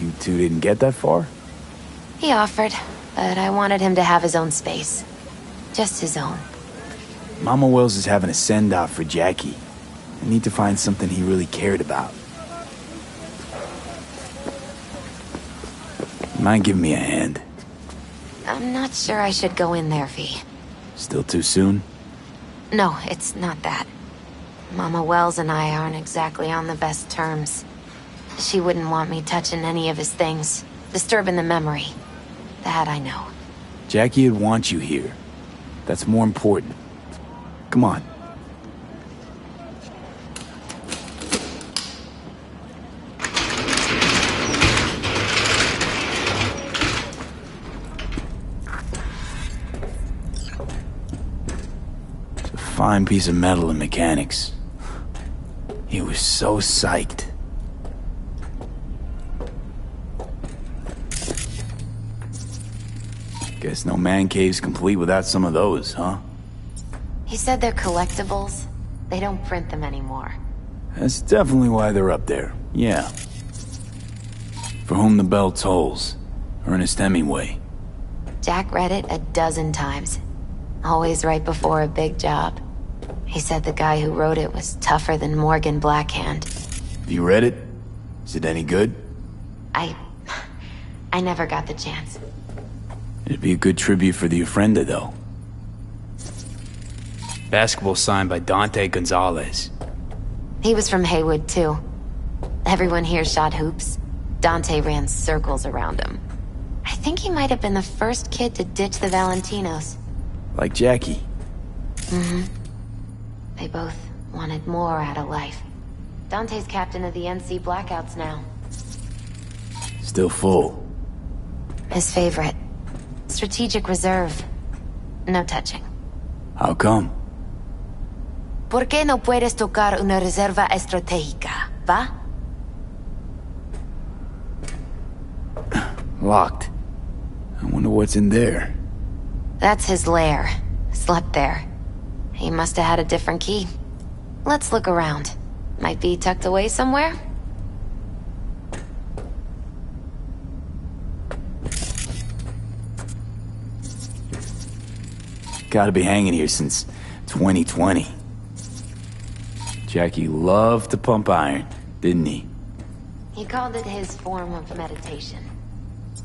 You two didn't get that far? He offered, but I wanted him to have his own space. Just his own. Mama Wells is having a send-off for Jackie. I need to find something he really cared about. Mind giving me a hand? I'm not sure I should go in there, V. Still too soon? No, it's not that. Mama Wells and I aren't exactly on the best terms. She wouldn't want me touching any of his things, disturbing the memory. That I know. Jackie would want you here. That's more important. Come on. It's a fine piece of metal in mechanics. He was so psyched. Guess no man cave's complete without some of those, huh? He said they're collectibles. They don't print them anymore. That's definitely why they're up there, yeah. For whom the bell tolls. Ernest Hemingway. Jack read it a dozen times. Always right before a big job. He said the guy who wrote it was tougher than Morgan Blackhand. Have you read it? Is it any good? I never got the chance. It'd be a good tribute for the Ofrenda, though. Basketball signed by Dante Gonzalez. He was from Haywood, too. Everyone here shot hoops. Dante ran circles around him. I think he might have been the first kid to ditch the Valentinos. Like Jackie. Mm-hmm. They both wanted more out of life. Dante's captain of the NC Blackouts now. Still full. His favorite. Strategic reserve. No touching. How come? ¿Por qué no puedes tocar una reserva estratégica, va? Locked. I wonder what's in there. That's his lair. Slept there. He must have had a different key. Let's look around. Might be tucked away somewhere? Gotta be hanging here since 2020. Jackie loved to pump iron, didn't he? He called it his form of meditation.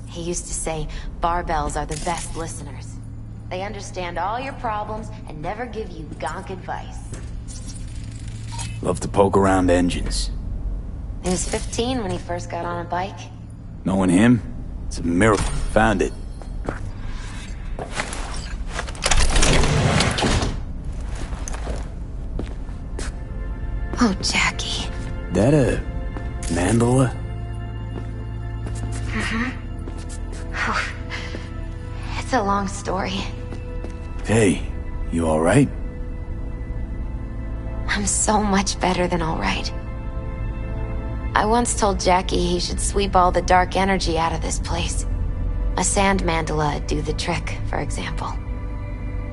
He used to say barbells are the best listeners. They understand all your problems and never give you gonk advice. Loved to poke around engines. He was 15 when he first got on a bike. Knowing him, it's a miracle. Found it. Oh, Jackie. That a mandala? It's a long story. Hey, you alright? I'm so much better than alright. I once told Jackie he should sweep all the dark energy out of this place. A sand mandala'd do the trick, for example.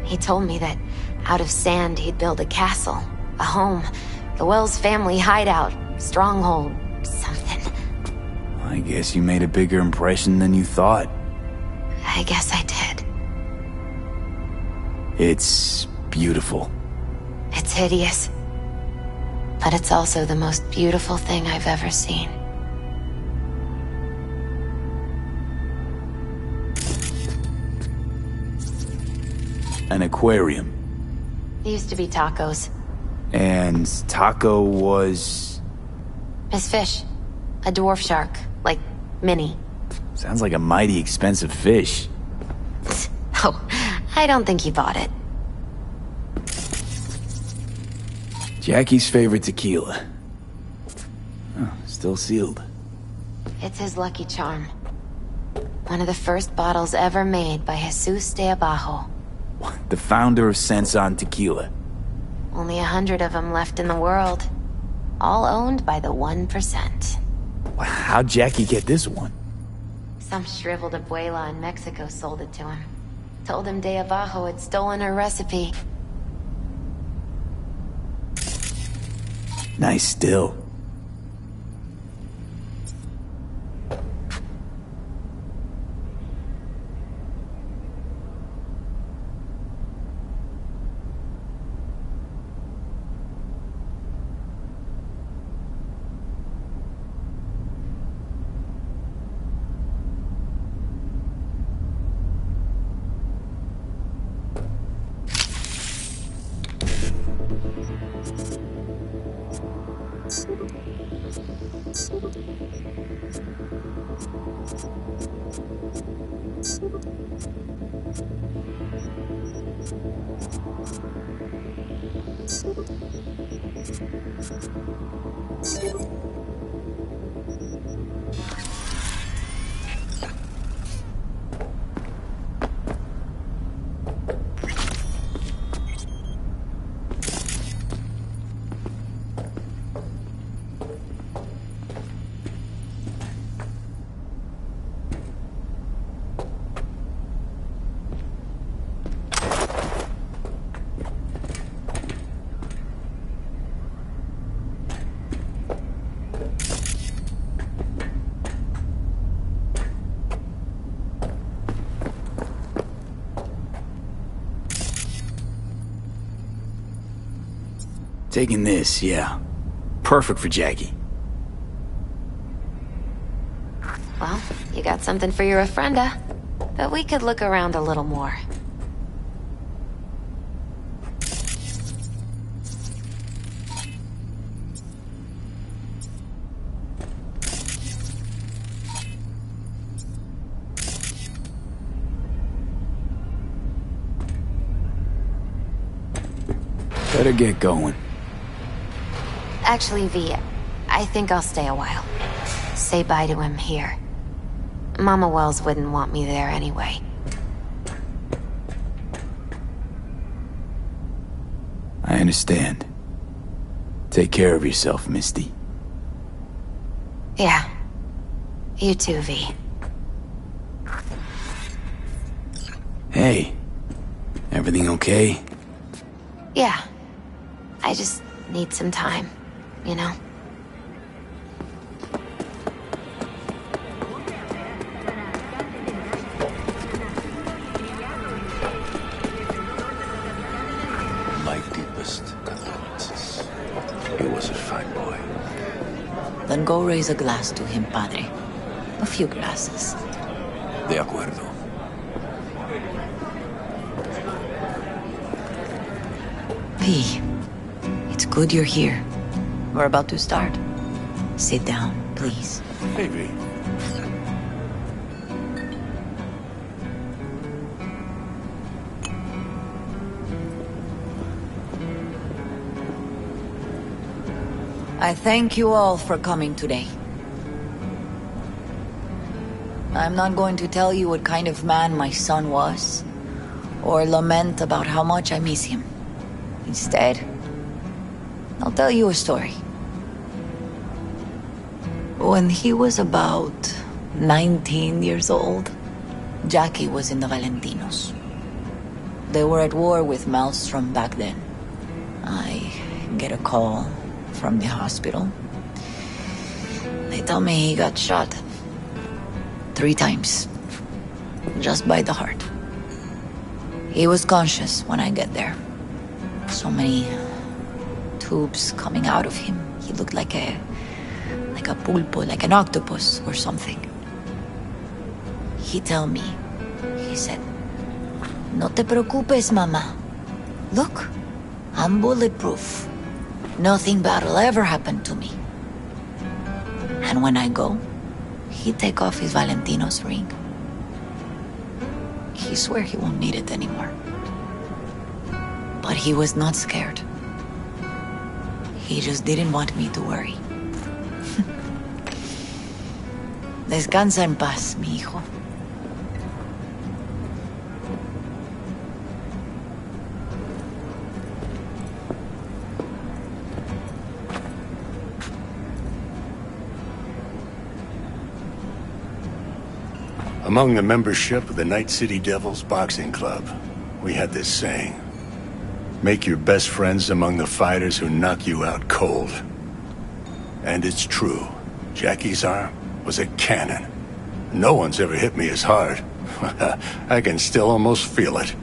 He told me that out of sand he'd build a castle, a home, the Wells family hideout, stronghold, something. I guess you made a bigger impression than you thought. I guess I did. It's beautiful. It's hideous. But it's also the most beautiful thing I've ever seen. An aquarium. It used to be Taco's. And Taco was... His fish. A dwarf shark. Like, mini. Sounds like a mighty expensive fish. Oh, I don't think he bought it. Jackie's favorite tequila. Oh, still sealed. It's his lucky charm. One of the first bottles ever made by Jesus de Abajo. The founder of Sensan Tequila. Only 100 of them left in the world. All owned by the 1%. How'd Jackie get this one? Some shriveled abuela in Mexico sold it to him. Told him de Abajo had stolen her recipe. Nice still. Taking this, yeah. Perfect for Jackie. Well, you got something for your ofrenda. But we could look around a little more. Better get going. Actually, V, I think I'll stay a while. Say bye to him here. Mama Wells wouldn't want me there anyway. I understand. Take care of yourself, Misty. Yeah. You too, V. Hey. Everything okay? Yeah. I just need some time, you know? My deepest condolences. He was a fine boy. Then go raise a glass to him, Padre. A few glasses. De acuerdo. P, it's good you're here. We're about to start. Sit down, please. Hey, V. I thank you all for coming today. I'm not going to tell you what kind of man my son was, or lament about how much I miss him. Instead, I'll tell you a story. When he was about 19 years old, Jackie was in the Valentinos. They were at war with Maelstrom back then. I get a call from the hospital. They tell me he got shot 3 times, just by the heart. He was conscious when I get there. So many tubes coming out of him. He looked like a pulpo, like an octopus or something. He tell me, he said, "No te preocupes, mama. Look, I'm bulletproof. Nothing bad will ever happen to me." And when I go, he take off his Valentino's ring. He swear he won't need it anymore. But he was not scared. He just didn't want me to worry. Descansa en paz, mi hijo. Among the membership of the Night City Devils Boxing Club, we had this saying: make your best friends among the fighters who knock you out cold. And it's true. Jackie's arm was a cannon. No one's ever hit me as hard. I can still almost feel it.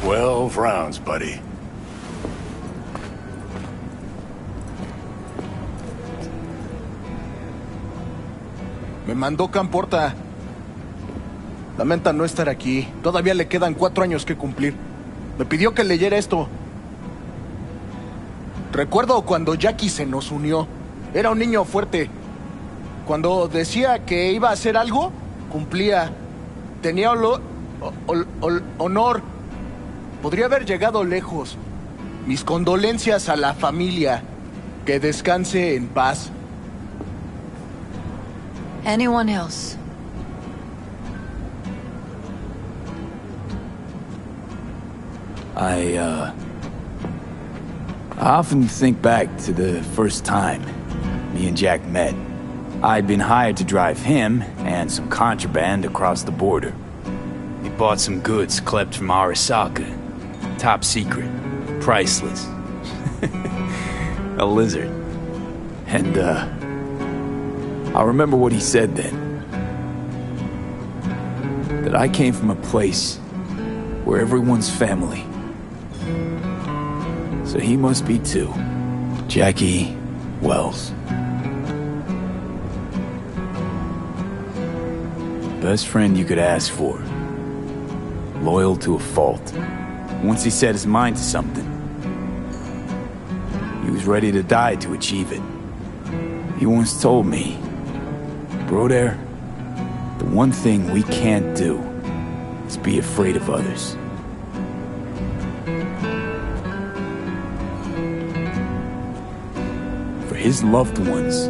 "12 rounds, buddy." Me mandó Camporta. Lamenta no estar aquí. Todavía le quedan 4 años que cumplir. Me pidió que leyera esto. Recuerdo cuando Jackie se nos unió. Era un niño fuerte. Cuando decía que iba a hacer algo, cumplía. Tenía honor. Podría haber llegado lejos. Mis condolencias a la familia. Que descanse en paz. Anyone else? I often think back to the first time me and Jack met. I'd been hired to drive him and some contraband across the border. He bought some goods clipped from Arasaka. Top secret. Priceless. A lizard. And, I remember what he said then. That I came from a place where everyone's family. So he must be too. Jackie Wells. Best friend you could ask for. Loyal to a fault. Once he set his mind to something, he was ready to die to achieve it. He once told me, "Brother, the one thing we can't do is be afraid of others." For his loved ones,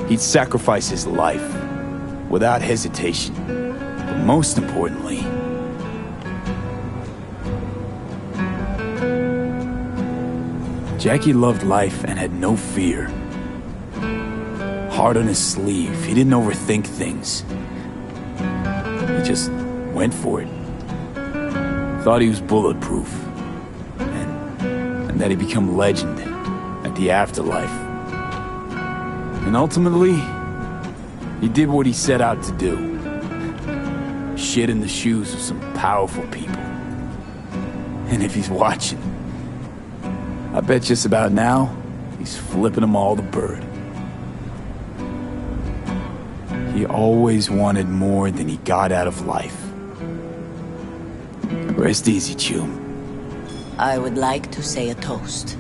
he'd sacrifice his life. without hesitation. But most importantly, Jackie loved life and had no fear. Heart on his sleeve, he didn't overthink things. He just went for it. Thought he was bulletproof. And that he'd become legend at the afterlife. And ultimately, he did what he set out to do. Shit in the shoes of some powerful people. And if he's watching, I bet just about now, he's flipping them all the bird. He always wanted more than he got out of life. Rest easy, Chum. I would like to say a toast.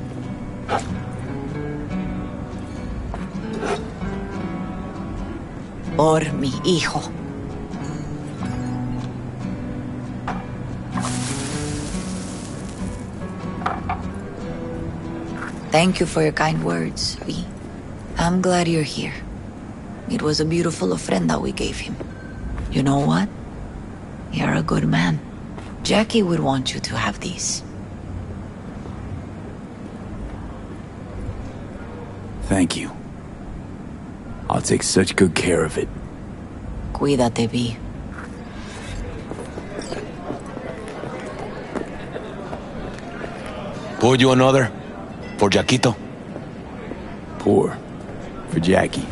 Por mi hijo. Thank you for your kind words, V. I'm glad you're here. It was a beautiful ofrenda we gave him. You know what? You're a good man. Jackie would want you to have these. Thank you. I'll take such good care of it. Cuídate, V. Pour you another? For Jaquito? Pour. For Jackie.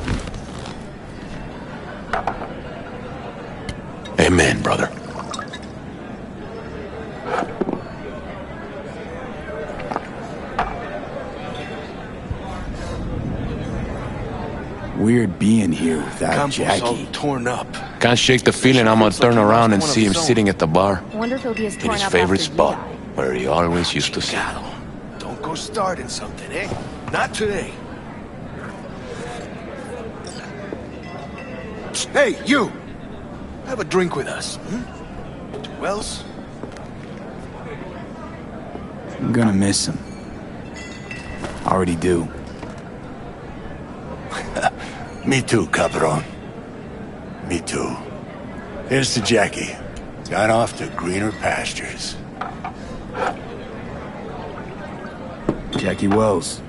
Amen, brother. Weird being here without Campo's Jackie. all torn up. Can't shake the feeling I'm gonna turn around and see him sitting at the bar. Wonder if he'll be as In torn his up favorite after spot, DI. where he always used to sit. Don't go starting something, eh? Not today. Hey, you! Have a drink with us, hmm? Who else? I'm gonna miss him. Already do. Me too, cabron. Me too. Here's to Jackie. Gone off to greener pastures. Jackie Wells.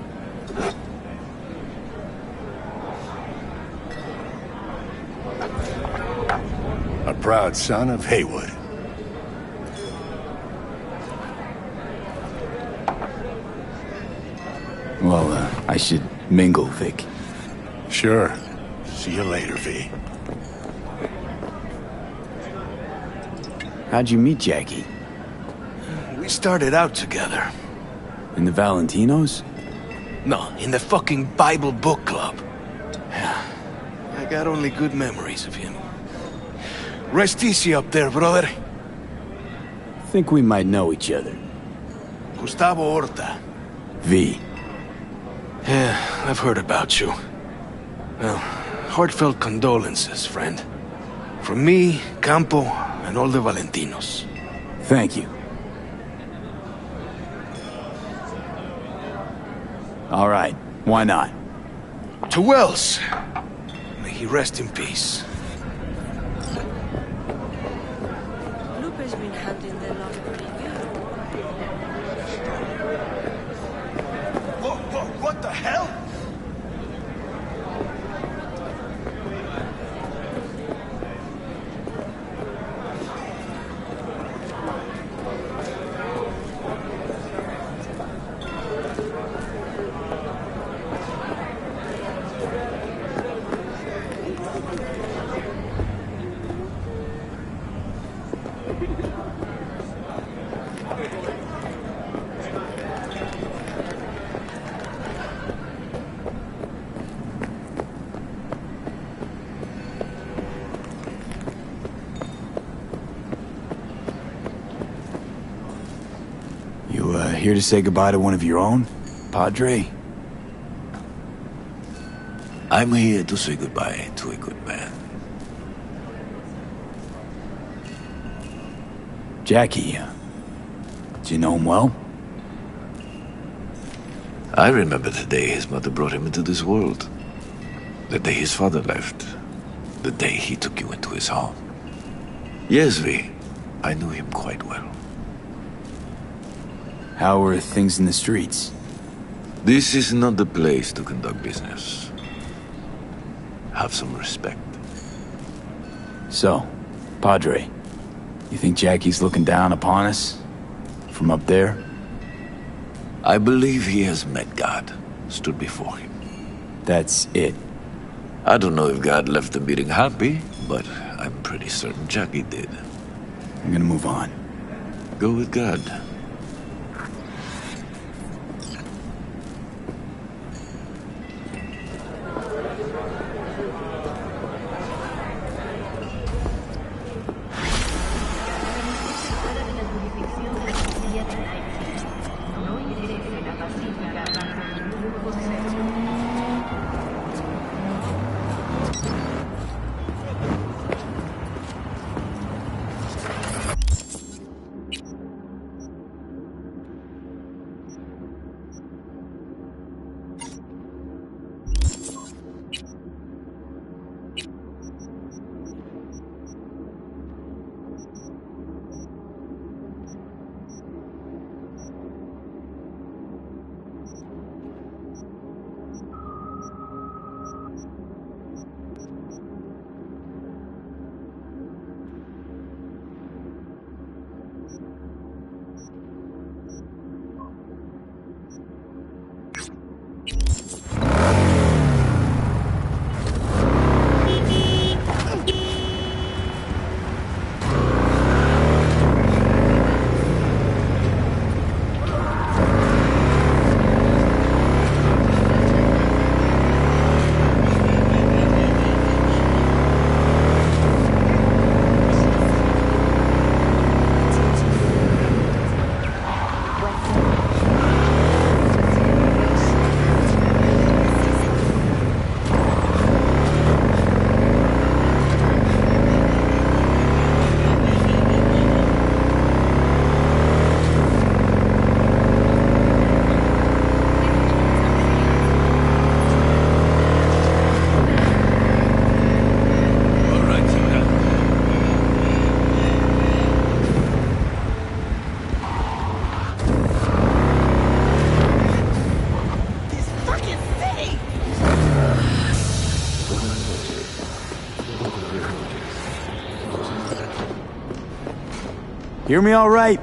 A proud son of Haywood. Well, I should mingle, Vic. Sure. See you later, V. How'd you meet Jackie? We started out together. In the Valentinos? No, in the fucking Bible book club. I got only good memories of him. Rest easy up there, brother. Think we might know each other. Gustavo Horta. V. Yeah, I've heard about you. Well, heartfelt condolences, friend. From me, Campo, and all the Valentinos. Thank you. All right, why not? To Wells. May he rest in peace. Lupe's been handling the lot pretty good. Whoa, what the hell? Here to say goodbye to one of your own, Padre? I'm here to say goodbye to a good man. Jackie, do you know him well? I remember the day his mother brought him into this world. The day his father left. the day he took you into his home. Yes, V. I knew him quite well. How are things in the streets? This is not the place to conduct business. Have some respect. So, Padre, you think Jackie's looking down upon us? From up there? I believe he has met God, stood before him. That's it. I don't know if God left the meeting happy, but I'm pretty certain Jackie did. I'm gonna move on. Go with God. Hear me all right?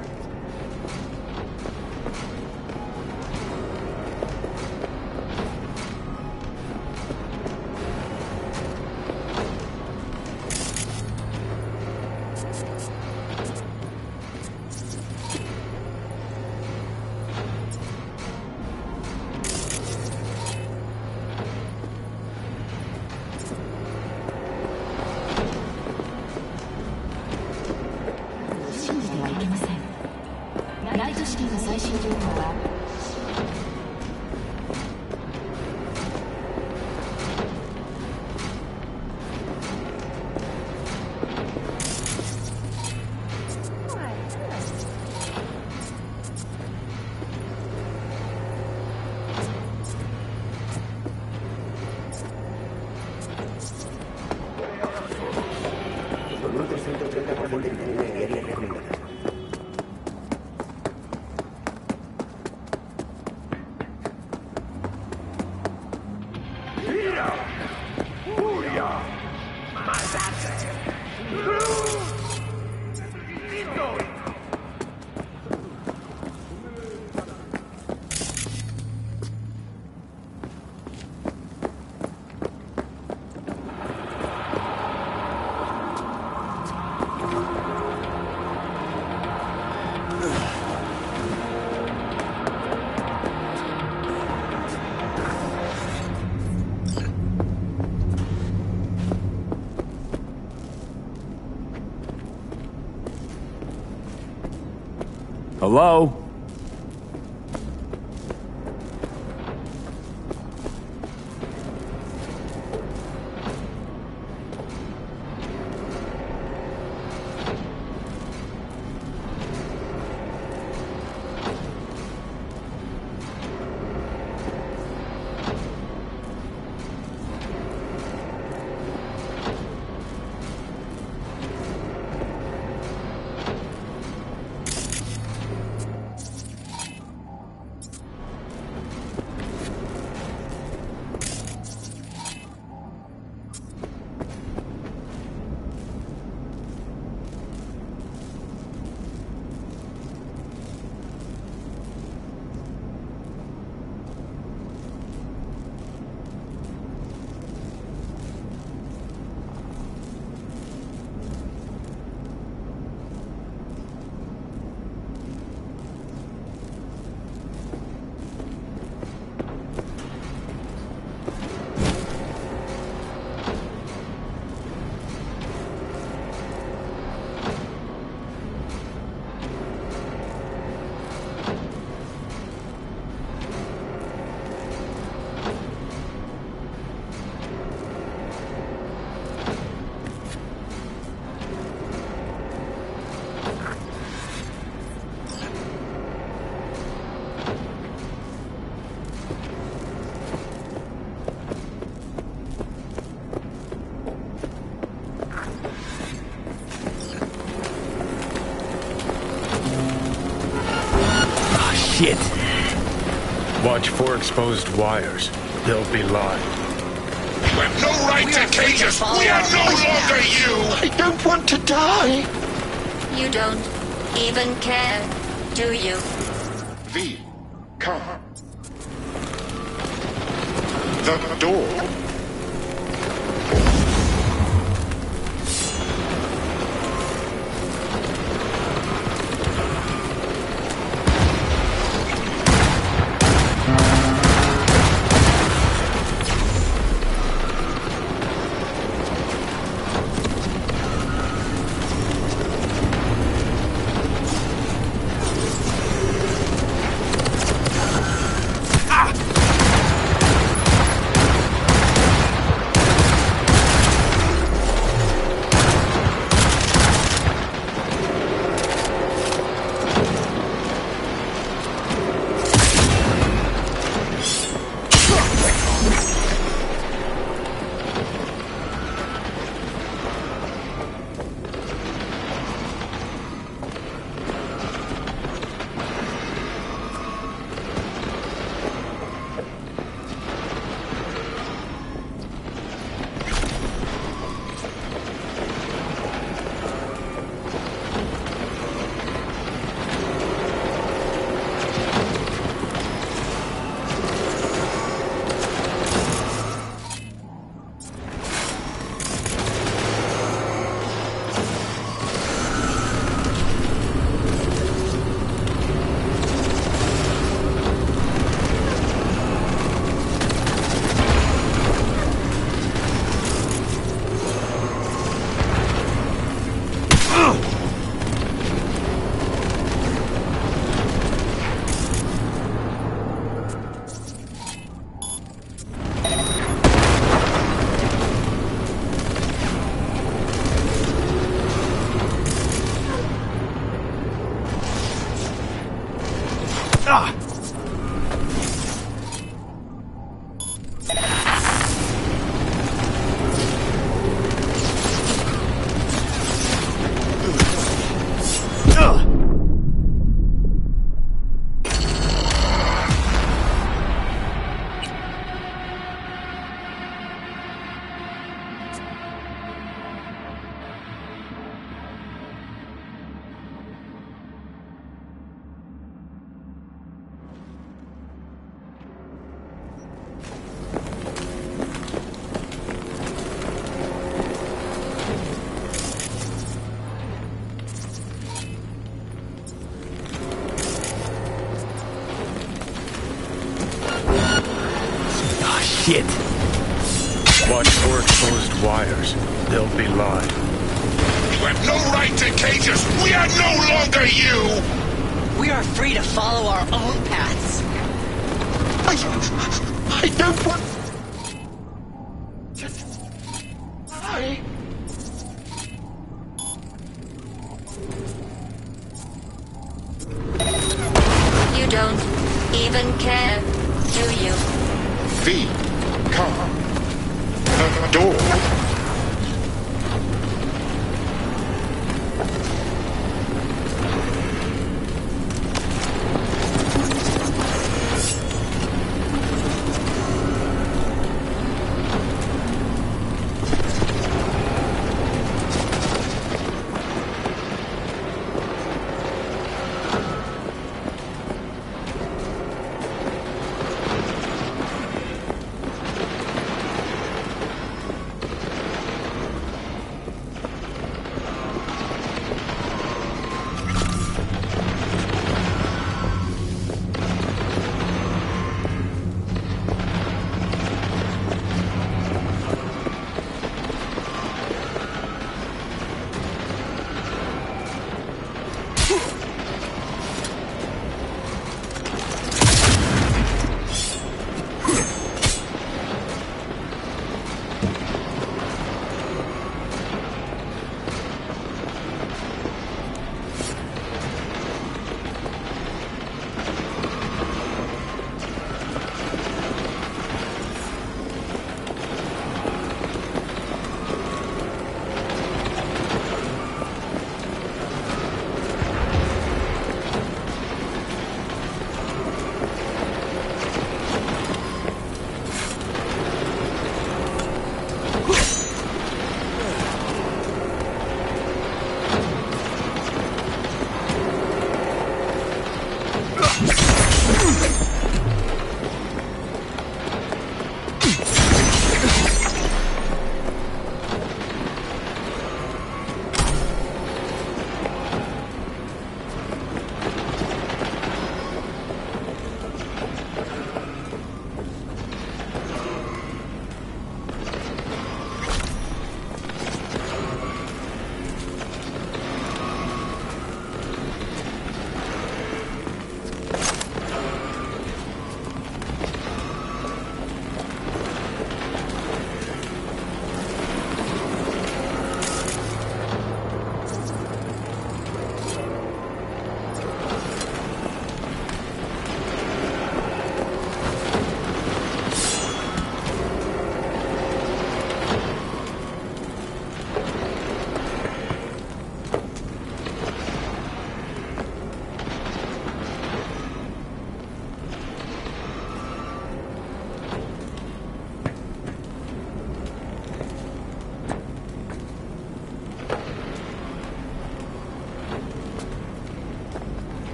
Hello? shit. Watch for exposed wires. They'll be live. You have no right to cage us! We are no longer you! I don't want to die. You don't even care, do you? V, come. The door. Shit. Watch for exposed wires. They'll be live. You have no right to cage us! We are no longer you! We are free to follow our own paths. I don't want... I... You don't even care, do you? V, come. The door.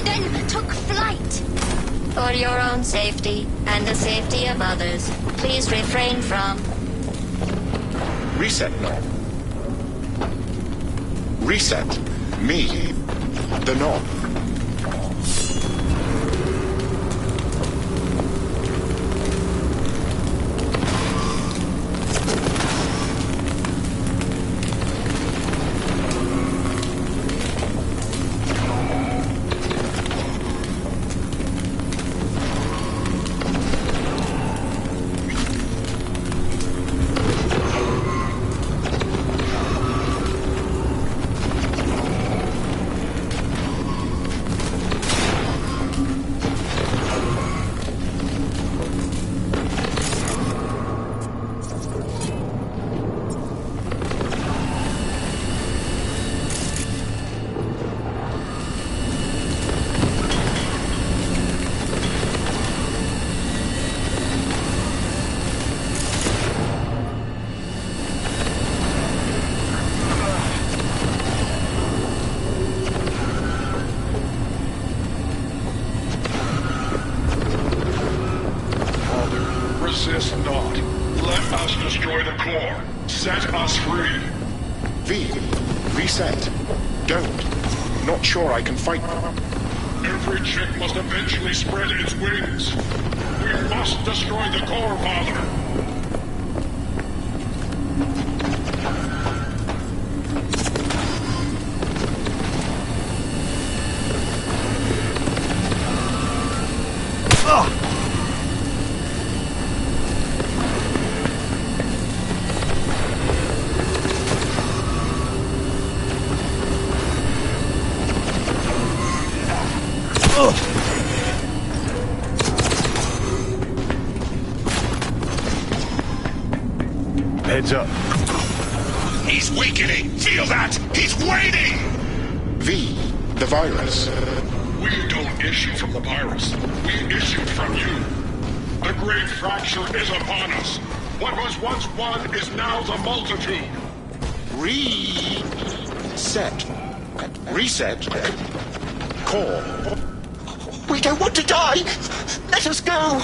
Then took flight. For your own safety and the safety of others, please refrain from... Reset, knob. Reset. Me. The knob. Resist not. Let us destroy the core. Set us free. V. Reset. Don't. Not sure I can fight. Every chick must eventually spread its wings. We must destroy the core, Father. Heads up. He's weakening. Feel that? He's waning. V. The virus. We don't issue from the virus. We issued from you. The great fracture is upon us. What was once one is now the multitude. Reset. Reset. Core. We don't want to die. Let us go.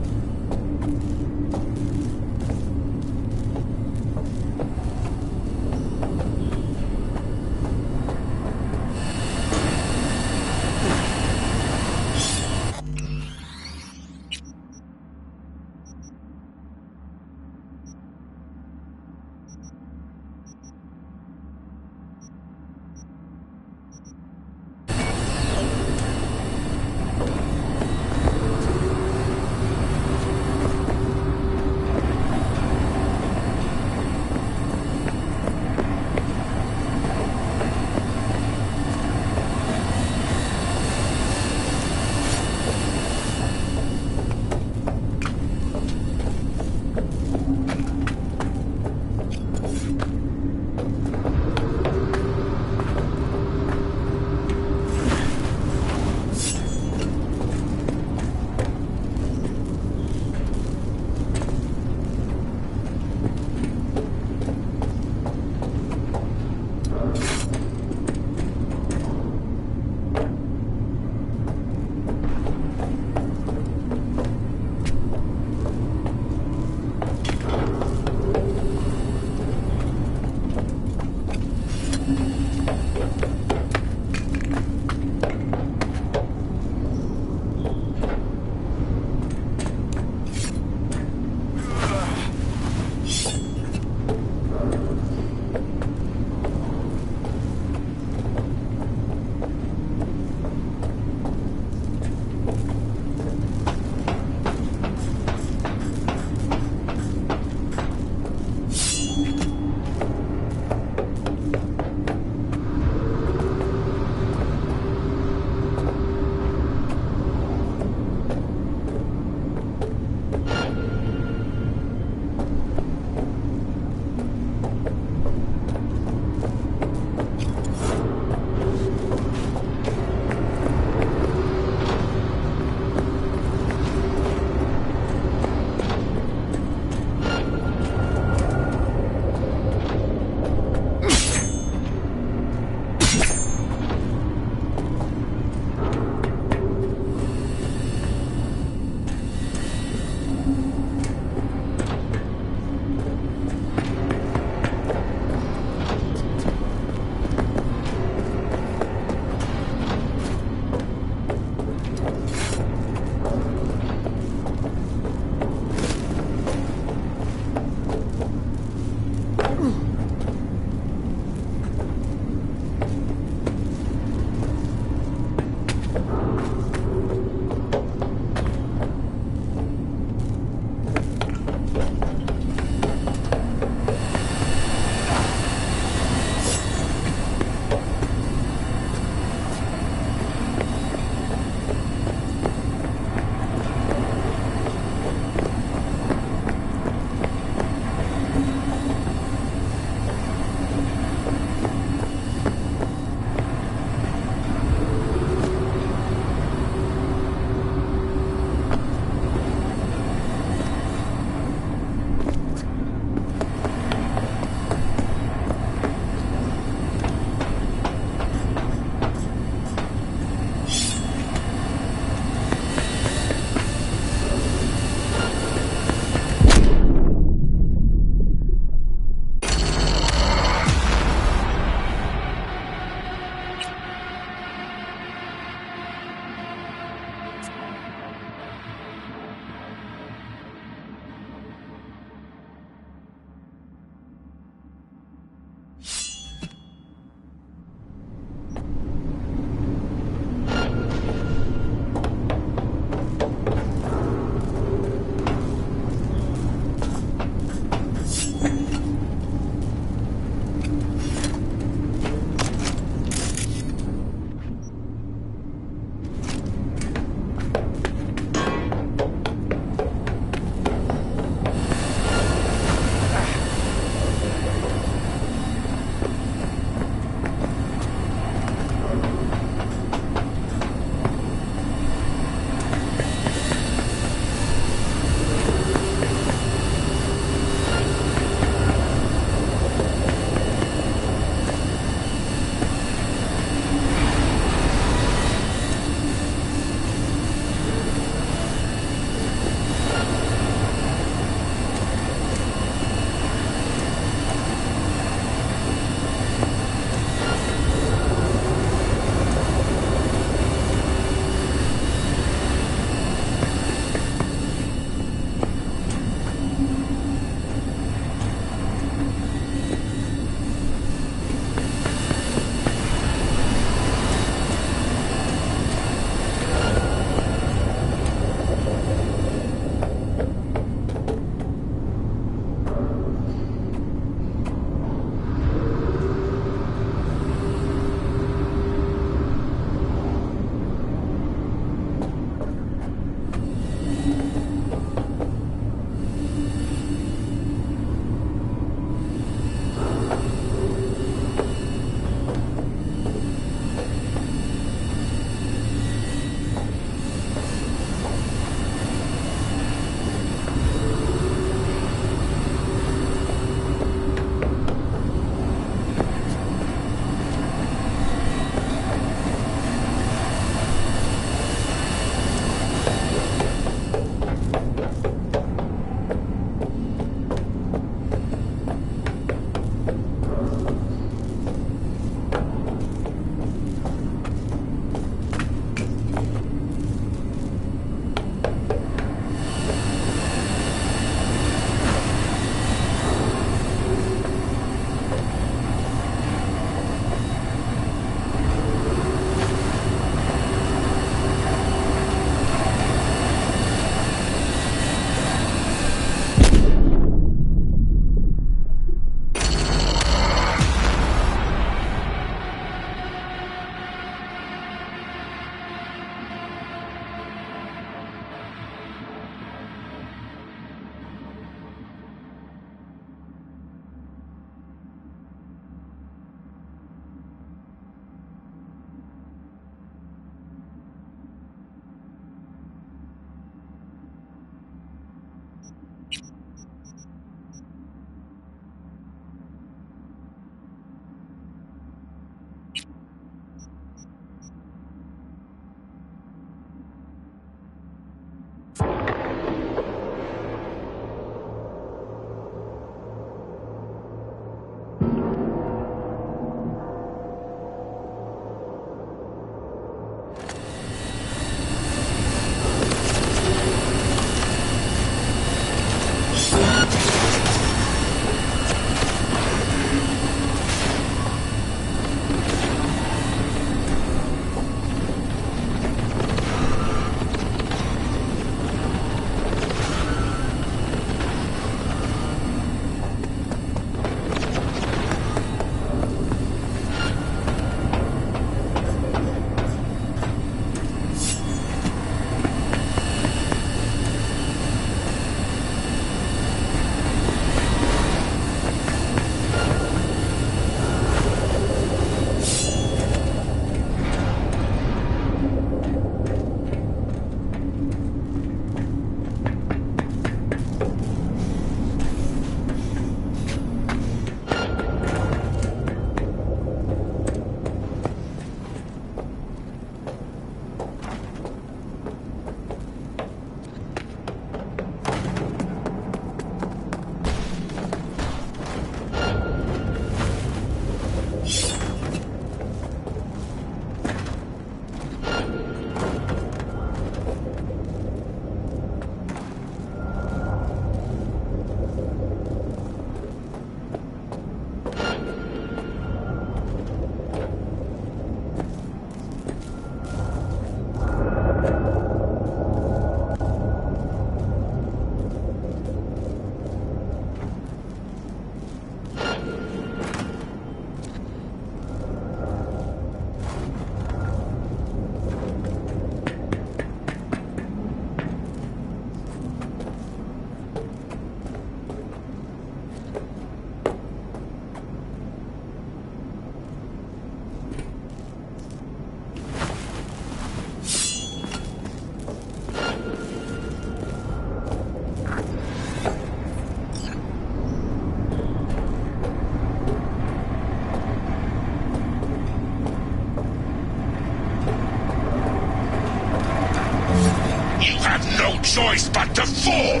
choice but to fall!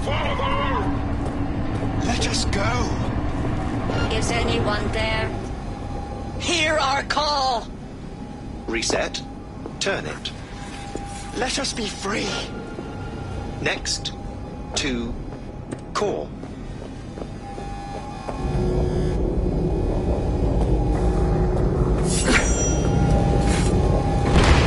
Father! Let us go. Is anyone there? Hear our call! Reset. Turn it. Let us be free. Next. To core.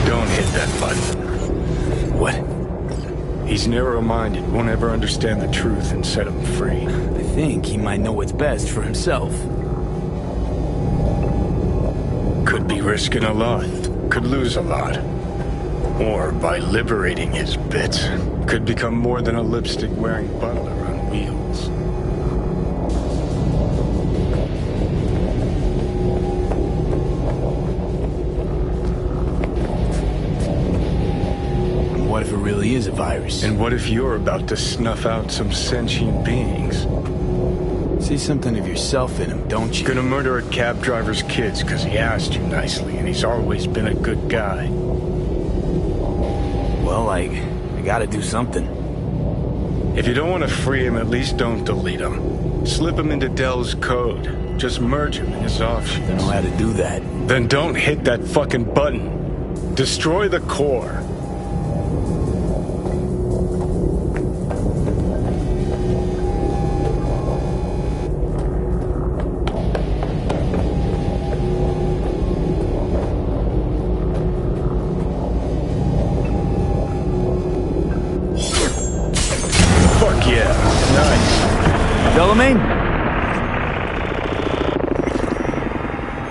Don't hit that button. What? He's narrow-minded, won't ever understand the truth and set him free. I think he might know what's best for himself. Could be risking a lot. Could lose a lot. Or by liberating his bits, could become more than a lipstick-wearing butler on wheels. What if it really is a virus? And what if you're about to snuff out some sentient beings? See something of yourself in him, don't you? Gonna murder a cab driver's kids because he asked you nicely and he's always been a good guy. Well, I gotta do something. If you don't want to free him, at least don't delete him. Slip him into Dell's code. Just merge him in his offshoots. I don't know how to do that. Then don't hit that fucking button. Destroy the core. Fuck yeah. Nice. Delamain?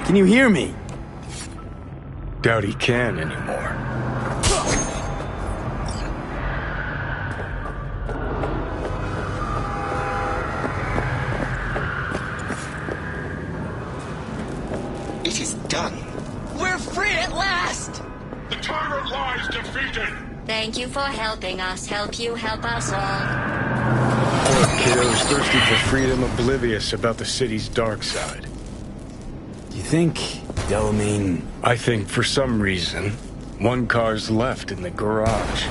Can you hear me? Doubt he can anymore. It is done. We're free at last! The tyrant lies defeated! Thank you for helping us. Help you help us all. Poor kiddos thirsty for freedom, oblivious about the city's dark side. Do you think Delamain... I think for some reason, one car's left in the garage.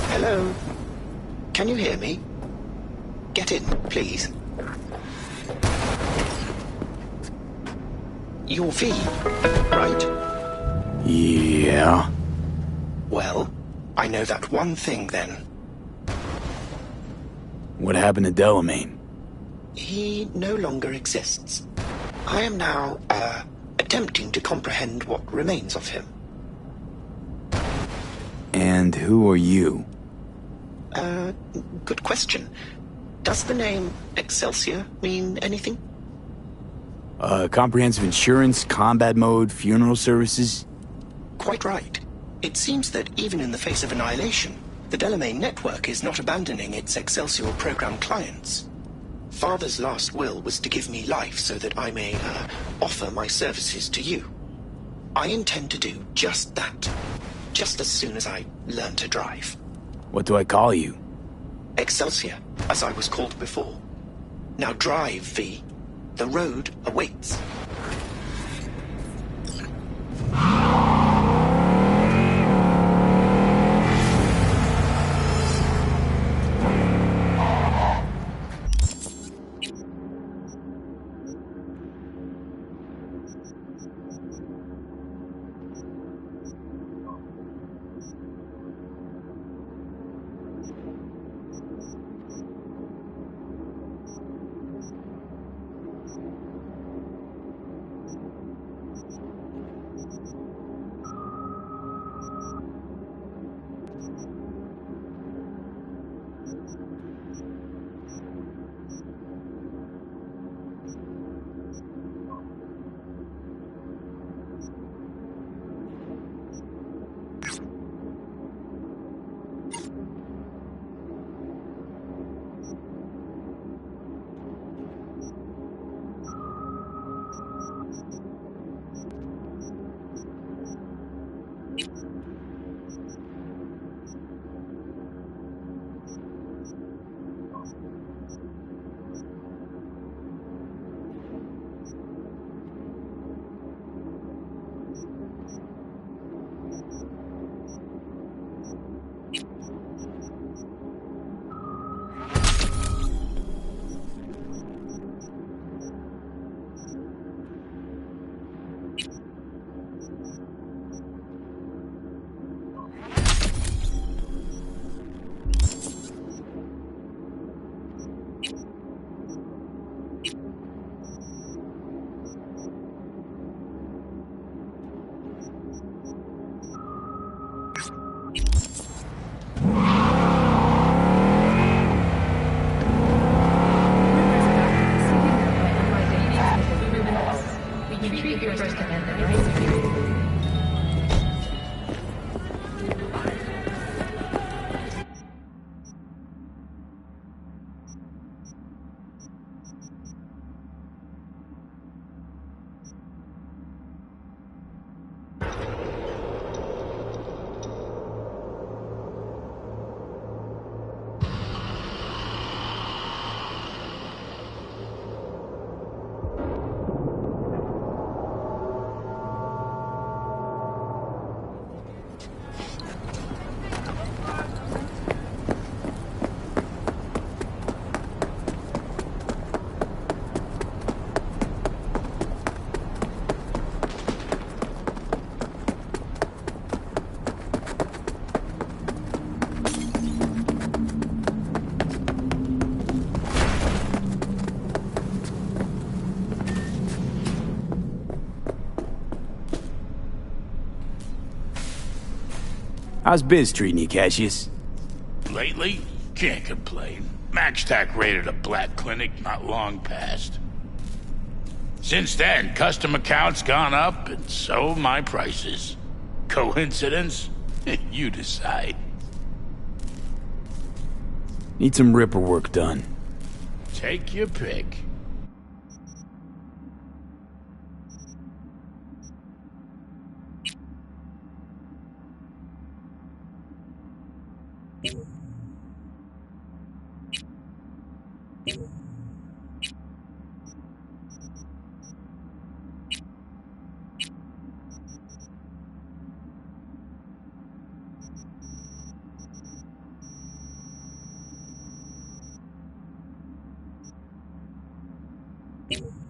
Hello? Can you hear me? Get in, please. You're V, right? Yeah. Well, I know that one thing then. What happened to Delamain? He no longer exists. I am now, attempting to comprehend what remains of him. And who are you? Good question. Does the name Excelsior mean anything? Comprehensive insurance, combat mode, funeral services? Quite right. It seems that even in the face of annihilation, the Delamain network is not abandoning its Excelsior program clients. Father's last will was to give me life so that I may, offer my services to you. I intend to do just that. Just as soon as I learn to drive. What do I call you? Excelsior, as I was called before. Now drive, V. The road awaits. How's biz treating you, Cassius? Lately, can't complain. MaxTac raided a black clinic not long past. Since then, custom accounts gone up, and so my prices. Coincidence? You decide. Need some Ripper work done. Take your pick. you